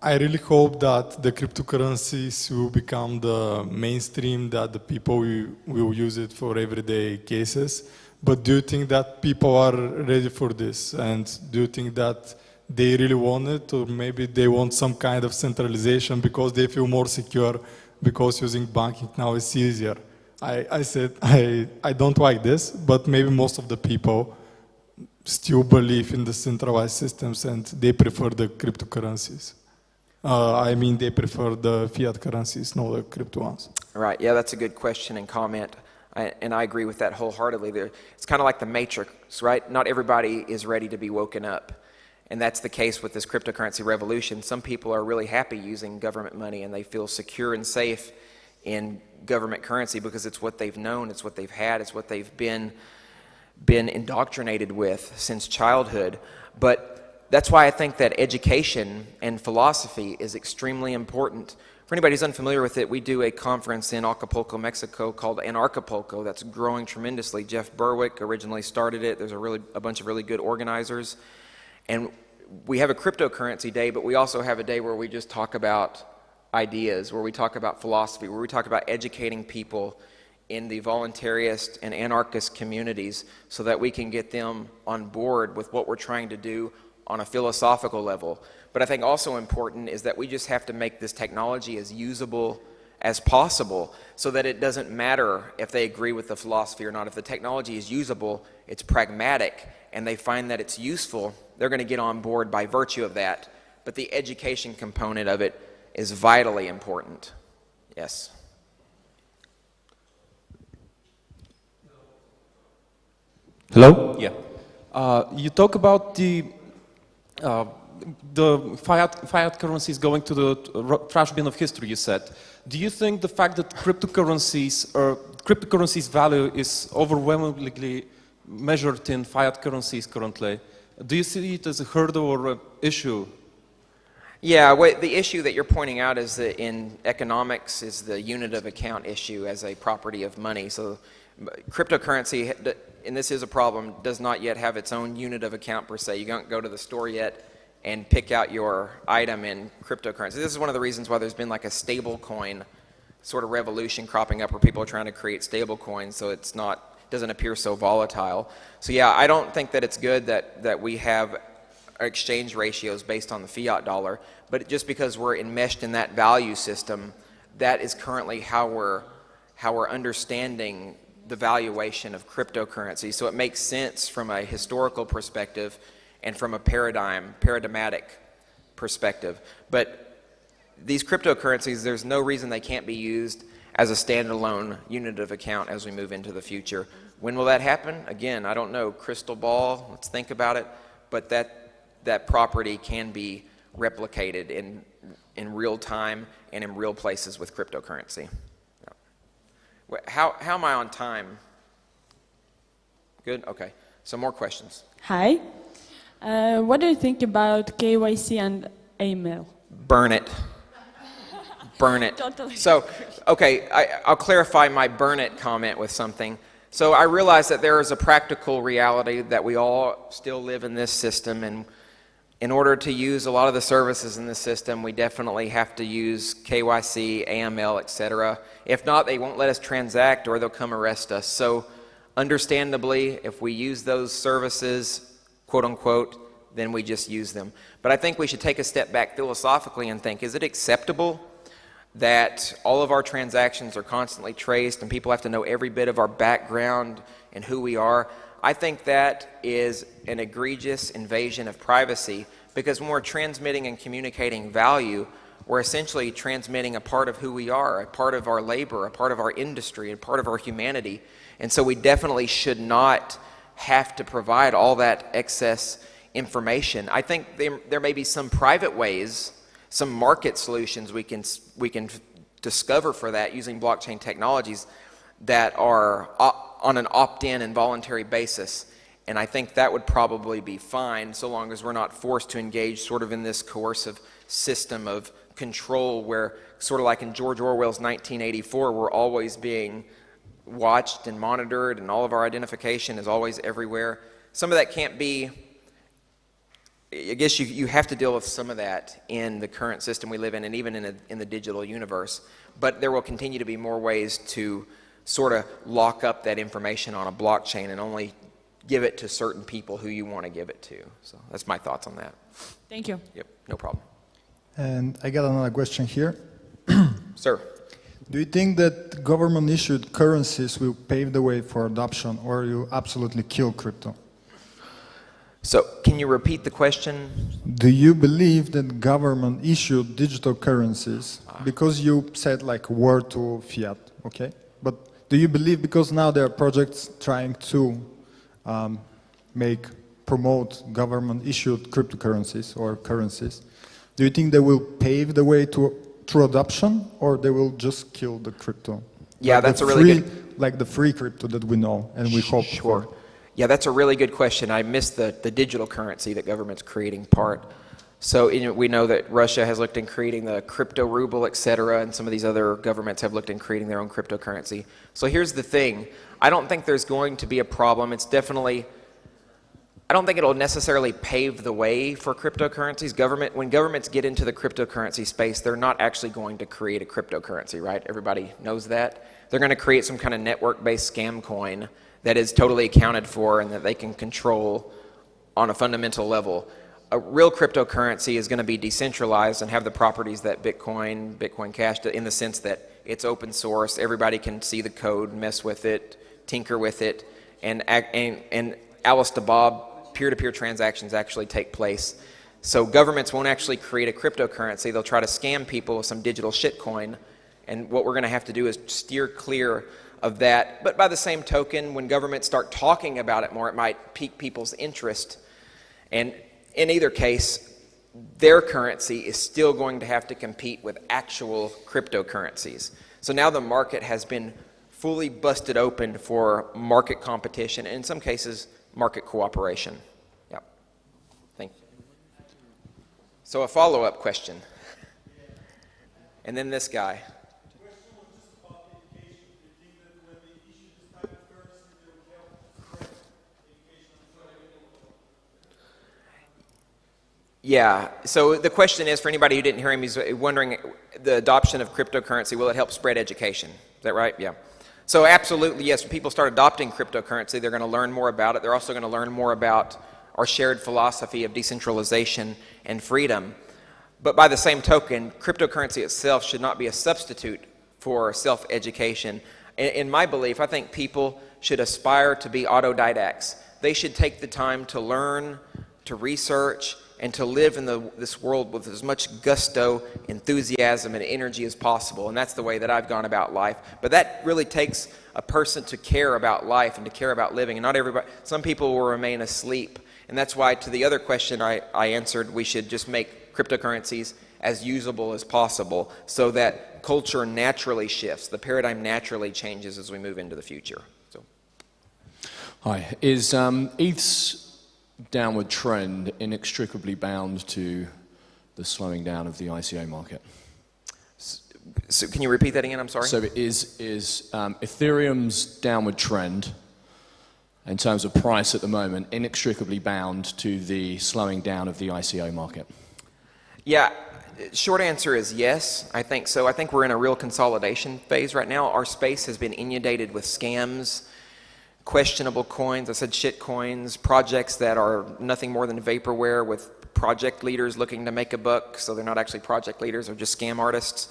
I really hope that the cryptocurrencies will become the mainstream, that the people will use it for everyday cases. But do you think that people are ready for this? And do you think that they really want it, or maybe they want some kind of centralization because they feel more secure because using banking now is easier? I said I don't like this, but maybe most of the people still believe in the centralized systems and they prefer the cryptocurrencies. I mean, they prefer the fiat currencies, not the crypto ones. Right, yeah, that's a good question and comment. And I agree with that wholeheartedly. It's kind of like the Matrix, right? Not everybody is ready to be woken up. And that's the case with this cryptocurrency revolution. Some people are really happy using government money and they feel secure and safe in government currency because it's what they've known, it's what they've had, it's what they've been indoctrinated with since childhood. But that's why I think that education and philosophy is extremely important. For anybody who's unfamiliar with it, we do a conference in Acapulco, Mexico called Anarchist that's growing tremendously. Jeff Berwick originally started it. There's a bunch of really good organizers. And we have a cryptocurrency day, but we also have a day where we just talk about ideas, where we talk about philosophy, where we talk about educating people in the voluntarist and anarchist communities so that we can get them on board with what we're trying to do on a philosophical level. But I think also important is that we just have to make this technology as usable as possible so that it doesn't matter if they agree with the philosophy or not. If the technology is usable, it's pragmatic, and they find that it's useful, they're going to get on board by virtue of that. But the education component of it is vitally important. Yes. Hello? Yeah. You talk about the fiat currency is going to the trash bin of history, you said. Do you think the fact that cryptocurrency's value is overwhelmingly measured in fiat currencies currently, do you see it as a hurdle or an issue? Yeah, the issue that you're pointing out is that in economics is the unit of account issue as a property of money. So cryptocurrency, and this is a problem, does not yet have its own unit of account per se. You don't go to the store yet and pick out your item in cryptocurrency. This is one of the reasons why there's been like a stable coin sort of revolution cropping up where people are trying to create stable coins so it's doesn't appear so volatile. So yeah, I don't think that it's good that we have exchange ratios based on the fiat dollar, but just because we're enmeshed in that value system, that is currently how we're understanding the valuation of cryptocurrency. So it makes sense from a historical perspective and from a paradigmatic perspective. But these cryptocurrencies, there's no reason they can't be used as a standalone unit of account as we move into the future. When will that happen? Again, I don't know. Crystal ball, let's think about it. But that property can be replicated in real time and in real places with cryptocurrency. How am I on time? Good? Okay. So more questions. Hi. What do you think about KYC and AML? Burn it. Burn it. Totally. So, okay, I'll clarify my burn it comment with something. So I realize that there is a practical reality that we all still live in this system, and in order to use a lot of the services in the system, we definitely have to use KYC, AML, etc. If not, they won't let us transact or they'll come arrest us. So understandably, if we use those services, quote unquote, then we just use them. But I think we should take a step back philosophically and think, is it acceptable that all of our transactions are constantly traced and people have to know every bit of our background and who we are? I think that is an egregious invasion of privacy, because when we're transmitting and communicating value, we're essentially transmitting a part of who we are, a part of our labor, a part of our industry, a part of our humanity. And so we definitely should not have to provide all that excess information. I think there may be some private ways, some market solutions we can discover for that using blockchain technologies that are on an opt-in and voluntary basis. And I think that would probably be fine so long as we're not forced to engage sort of in this coercive system of control where, sort of like in George Orwell's 1984, we're always being watched and monitored and all of our identification is always everywhere. Some of that can't be I guess you have to deal with some of that in the current system we live in, and even in the digital universe. But there will continue to be more ways to sort of lock up that information on a blockchain and only give it to certain people who you want to give it to. So that's my thoughts on that. Thank you. Yep, no problem. And I got another question here. Sir. Do you think that government-issued currencies will pave the way for adoption, or you absolutely kill crypto? So, can you repeat the question? Do you believe that government-issued digital currencies, because you said like war to fiat, okay? But do you believe, because now there are projects trying to promote government-issued cryptocurrencies or currencies, do you think they will pave the way through adoption, or they will just kill the crypto? Yeah, like that's a really good... Like the free crypto that we know and we hope for. Yeah, that's a really good question. I missed the digital currency that government's creating part. So we know that Russia has looked in creating the crypto ruble, et cetera, and some of these other governments have looked in creating their own cryptocurrency. So here's the thing. I don't think there's going to be a problem. It's definitely... I don't think it'll necessarily pave the way for cryptocurrencies. When governments get into the cryptocurrency space, they're not actually going to create a cryptocurrency, right? Everybody knows that. They're going to create some kind of network-based scam coin that is totally accounted for and that they can control on a fundamental level. A real cryptocurrency is going to be decentralized and have the properties that Bitcoin Cash, in the sense that it's open source, everybody can see the code, mess with it, tinker with it, and Alice to Bob, peer-to-peer transactions actually take place. So governments won't actually create a cryptocurrency. They'll try to scam people with some digital shitcoin, and what we're going to have to do is steer clear of that. But by the same token, when governments start talking about it more, it might pique people's interest. And in either case, their currency is still going to have to compete with actual cryptocurrencies. So now the market has been fully busted open for market competition, and in some cases, market cooperation. Yep. Thank you. So a follow-up question. And then this guy. Yeah, so the question is, for anybody who didn't hear him, he's wondering the adoption of cryptocurrency, will it help spread education? Is that right? Yeah. So absolutely, yes, when people start adopting cryptocurrency, they're going to learn more about it. They're also going to learn more about our shared philosophy of decentralization and freedom. But by the same token, cryptocurrency itself should not be a substitute for self-education. In my belief, I think people should aspire to be autodidacts. They should take the time to learn, to research, and to live in this world with as much gusto, enthusiasm, and energy as possible. And that's the way that I've gone about life. But that really takes a person to care about life and to care about living. And not everybody, some people will remain asleep. And that's why, to the other question I answered, we should just make cryptocurrencies as usable as possible so that culture naturally shifts. The paradigm naturally changes as we move into the future. So. Hi. Is ETH's downward trend inextricably bound to the slowing down of the ICO market? So can you repeat that again? I'm sorry. So is Ethereum's downward trend in terms of price at the moment inextricably bound to the slowing down of the ICO market? Yeah, short answer is yes, I think so. I think we're in a real consolidation phase right now. Our space has been inundated with scams, questionable coins, I said shit coins, projects that are nothing more than vaporware with project leaders looking to make a buck, so they're not actually project leaders, they're just scam artists.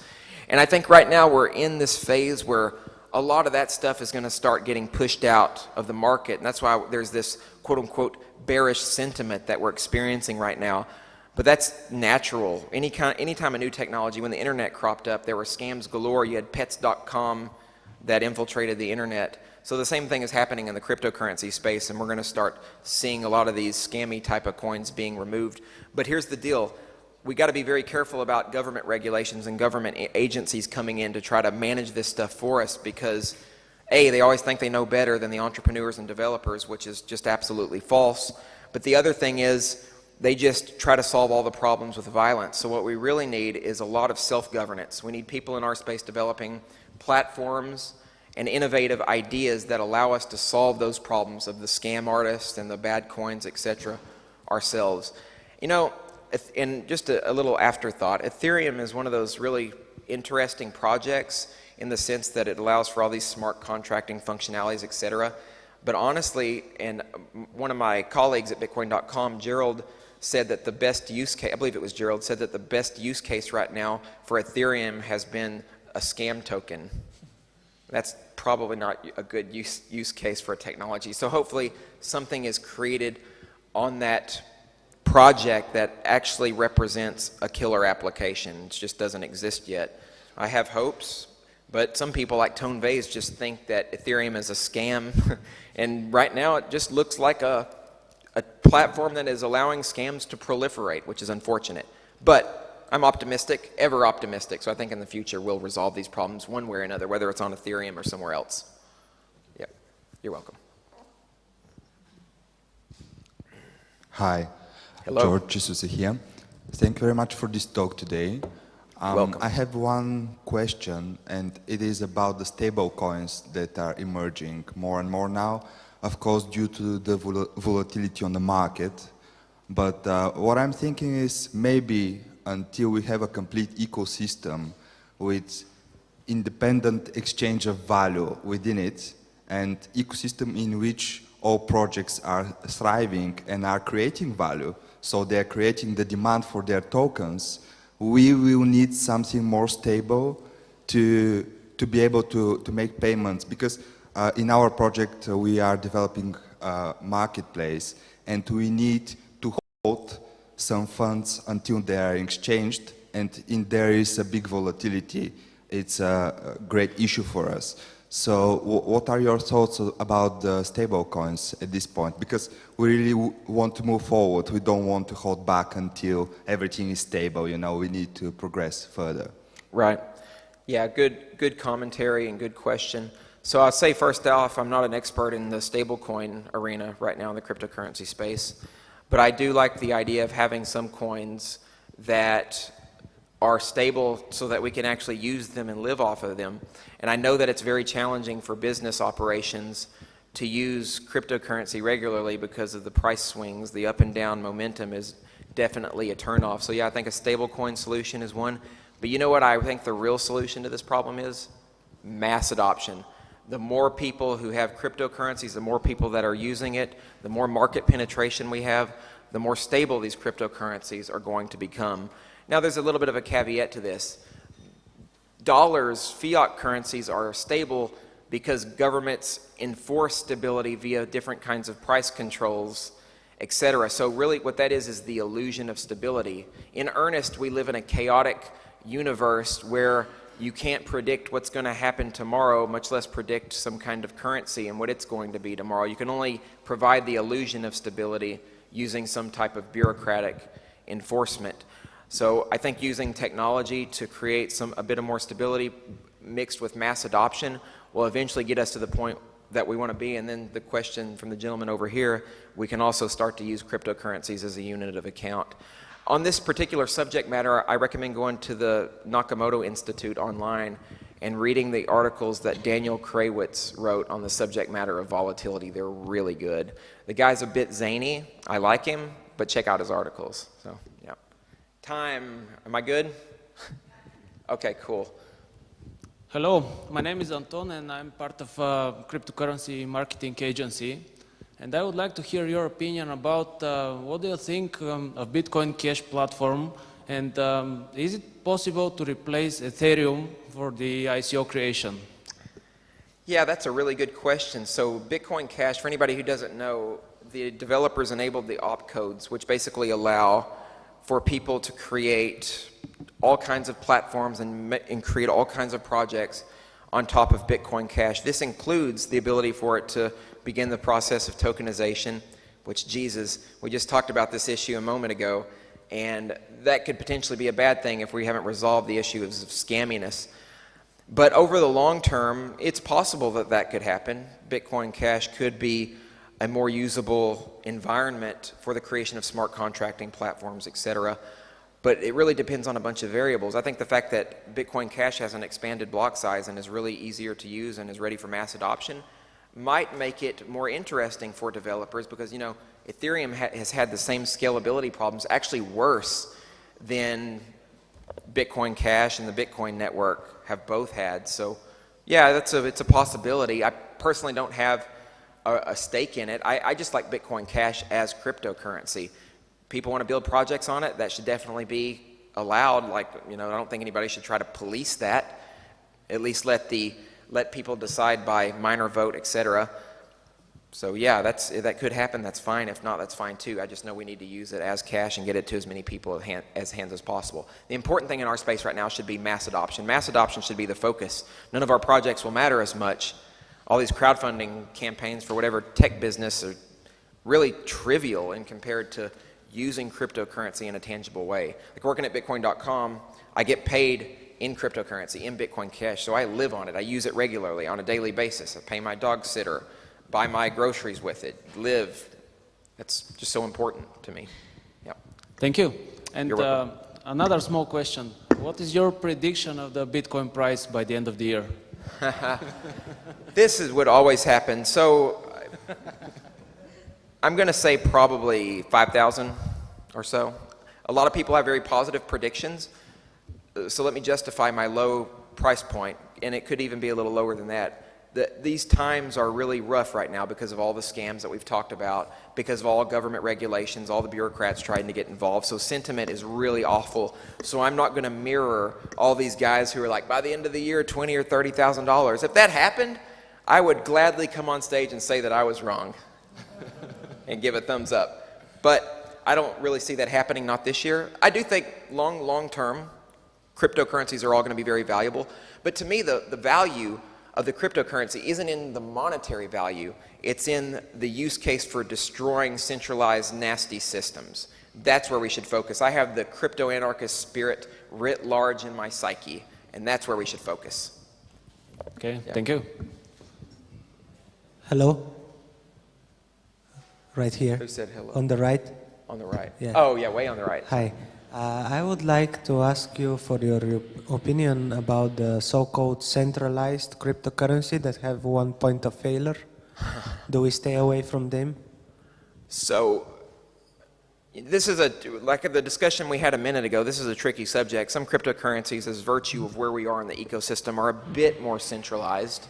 And I think right now we're in this phase where a lot of that stuff is going to start getting pushed out of the market, and that's why there's this quote-unquote bearish sentiment that we're experiencing right now. But that's natural. Anytime a new technology, when the internet cropped up, there were scams galore. You had pets.com that infiltrated the internet. So the same thing is happening in the cryptocurrency space, and we're going to start seeing a lot of these scammy type of coins being removed. But here's the deal. We got to be very careful about government regulations and government agencies coming in to try to manage this stuff for us because, A, they always think they know better than the entrepreneurs and developers, which is just absolutely false. But the other thing is they just try to solve all the problems with violence. So what we really need is a lot of self-governance. We need people in our space developing platforms and innovative ideas that allow us to solve those problems of the scam artists and the bad coins, etc., ourselves. You know, and just a little afterthought, Ethereum is one of those really interesting projects in the sense that it allows for all these smart contracting functionalities, etc. But honestly, and one of my colleagues at Bitcoin.com, Gerald, said that the best use case, I believe it was Gerald, said that the best use case right now for Ethereum has been a scam token. That's probably not a good use case for a technology. So hopefully something is created on that project that actually represents a killer application. It just doesn't exist yet. I have hopes, but some people like Tone Vase just think that Ethereum is a scam. And right now it just looks like a platform that is allowing scams to proliferate, which is unfortunate. But I'm optimistic, ever optimistic, so I think in the future we'll resolve these problems one way or another, whether it's on Ethereum or somewhere else. Yep, you're welcome. Hi, hello. George Jesus here. Thank you very much for this talk today. Welcome. I have one question, and it is about the stable coins that are emerging more and more now, of course, due to the volatility on the market. But what I'm thinking is maybe until we have a complete ecosystem with independent exchange of value within it, and ecosystem in which all projects are thriving and are creating value, so they're creating the demand for their tokens, we will need something more stable to be able to make payments. Because in our project, we are developing a marketplace, and we need to hold some funds until they are exchanged, and there is a big volatility. It's a great issue for us. So what are your thoughts about the stable coins at this point? Because we really want to move forward. We don't want to hold back until everything is stable. You know, we need to progress further. Right. Yeah, good commentary and good question. So I'll say first off, I'm not an expert in the stablecoin arena right now in the cryptocurrency space, but I do like the idea of having some coins that are stable so that we can actually use them and live off of them. And I know that it's very challenging for business operations to use cryptocurrency regularly because of the price swings. The up and down momentum is definitely a turnoff. So yeah, I think a stablecoin solution is one. But you know what I think the real solution to this problem is? Mass adoption. The more people who have cryptocurrencies, the more people that are using it, the more market penetration we have, the more stable these cryptocurrencies are going to become. Now there's a little bit of a caveat to this. Dollars, fiat currencies are stable because governments enforce stability via different kinds of price controls, etc. So really what that is the illusion of stability. In earnest, we live in a chaotic universe where you can't predict what's going to happen tomorrow, much less predict some kind of currency and what it's going to be tomorrow. You can only provide the illusion of stability using some type of bureaucratic enforcement. So I think using technology to create a bit of more stability mixed with mass adoption will eventually get us to the point that we want to be. And then the question from the gentleman over here, we can also start to use cryptocurrencies as a unit of account. On this particular subject matter, I recommend going to the Nakamoto Institute online and reading the articles that Daniel Krawitz wrote on the subject matter of volatility. They're really good. The guy's a bit zany. I like him, but check out his articles. So, yeah. Time. Am I good? Okay, cool. Hello, my name is Anton and I'm part of a cryptocurrency marketing agency. And I would like to hear your opinion about what do you think of Bitcoin Cash platform, and is it possible to replace Ethereum for the ICO creation? Yeah, that's a really good question. So Bitcoin Cash, for anybody who doesn't know, the developers enabled the opcodes, which basically allow for people to create all kinds of platforms and create all kinds of projects on top of Bitcoin Cash. This includes the ability for it to begin the process of tokenization, which, Jesus, we just talked about this issue a moment ago, and that could potentially be a bad thing if we haven't resolved the issue of scamminess. But over the long term, it's possible that that could happen. Bitcoin Cash could be a more usable environment for the creation of smart contracting platforms, etc. But it really depends on a bunch of variables. I think the fact that Bitcoin Cash has an expanded block size and is really easier to use and is ready for mass adoption might make it more interesting for developers because, you know, Ethereum has had the same scalability problems, actually worse than Bitcoin Cash and the Bitcoin network have both had. So yeah, it's a possibility. I personally don't have a stake in it. I just like Bitcoin Cash as cryptocurrency. People want to build projects on it, that should definitely be allowed. Like, I don't think anybody should try to police that. At least let people decide by minor vote, etc. So yeah, that could happen. That's fine. If not, that's fine too. I just know we need to use it as cash and get it to as many people as hands as possible. The important thing in our space right now should be mass adoption. Mass adoption should be the focus. None of our projects will matter as much. All these crowdfunding campaigns for whatever tech business are really trivial in compared to using cryptocurrency in a tangible way. Like working at Bitcoin.com, I get paid in cryptocurrency, in Bitcoin Cash, so I live on it. I use it regularly on a daily basis. I pay my dog sitter, buy my groceries with it, live. That's just so important to me. Yeah. Thank you. And another small question. What is your prediction of the Bitcoin price by the end of the year? This is what always happens. So I'm going to say probably 5,000 or so. A lot of people have very positive predictions. So let me justify my low price point, and it could even be a little lower than that. These times are really rough right now because of all the scams that we've talked about, because of all government regulations, all the bureaucrats trying to get involved. So sentiment is really awful. So I'm not going to mirror all these guys who are like, by the end of the year, $20,000 or $30,000. If that happened, I would gladly come on stage and say that I was wrong and give a thumbs up. But I don't really see that happening, not this year. I do think long term, cryptocurrencies are all going to be very valuable. But to me, the value of the cryptocurrency isn't in the monetary value. It's in the use case for destroying centralized, nasty systems. That's where we should focus. I have the crypto-anarchist spirit writ large in my psyche, and that's where we should focus. Okay, yeah. Thank you. Hello? Right here. Who said hello? On the right? On the right. Yeah. Oh, yeah, way on the right. Hi. I would like to ask you for your opinion about the so-called centralized cryptocurrency that have one point of failure. Do we stay away from them? So, this is like the discussion we had a minute ago, this is a tricky subject. Some cryptocurrencies, as virtue of where we are in the ecosystem, are a bit more centralized.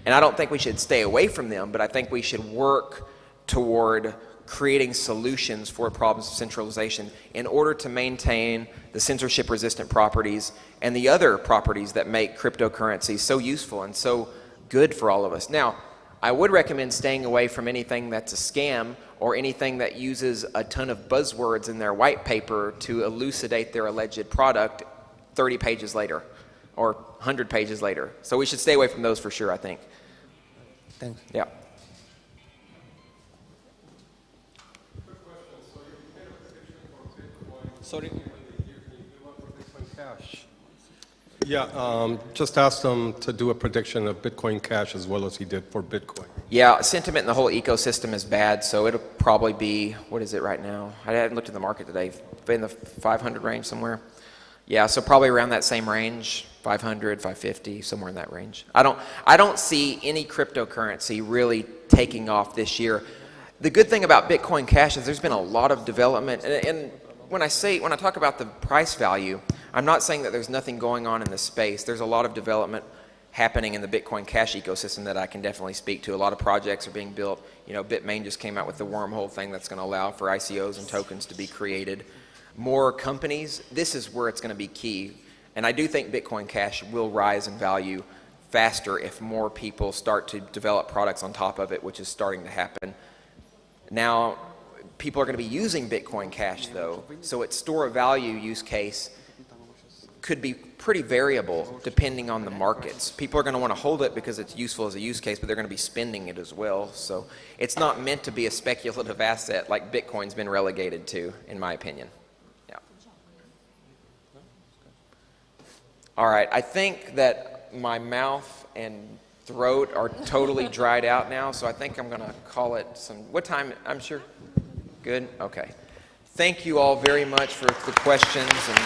And I don't think we should stay away from them, but I think we should work toward creating solutions for problems of centralization in order to maintain the censorship-resistant properties and the other properties that make cryptocurrency so useful and so good for all of us. Now, I would recommend staying away from anything that's a scam or anything that uses a ton of buzzwords in their white paper to elucidate their alleged product 30 pages later or 100 pages later. So we should stay away from those for sure, I think. Thanks. Yeah. Sorry. Yeah, just ask them to do a prediction of Bitcoin Cash as well as he did for Bitcoin. Yeah, sentiment in the whole ecosystem is bad, so it'll probably be, what is it right now? I hadn't looked at the market today, in the 500 range somewhere. Yeah, so probably around that same range, 500, 550, somewhere in that range. I don't see any cryptocurrency really taking off this year. The good thing about Bitcoin Cash is there's been a lot of development, and when I talk about the price value, I'm not saying that there's nothing going on in this space. There's a lot of development happening in the Bitcoin Cash ecosystem that I can definitely speak to. A lot of projects are being built. You know, Bitmain just came out with the wormhole thing that's going to allow for ICOs and tokens to be created. More companies, this is where it's going to be key. And I do think Bitcoin Cash will rise in value faster if more people start to develop products on top of it, which is starting to happen. Now, people are going to be using Bitcoin Cash though, so its store of value use case could be pretty variable depending on the markets. People are going to want to hold it because it's useful as a use case, but they're going to be spending it as well. So it's not meant to be a speculative asset like Bitcoin's been relegated to, in my opinion. Yeah. All right, I think that my mouth and throat are totally dried out now, so I think I'm going to call it what time, I'm sure? Good? Okay. Thank you all very much for the questions. And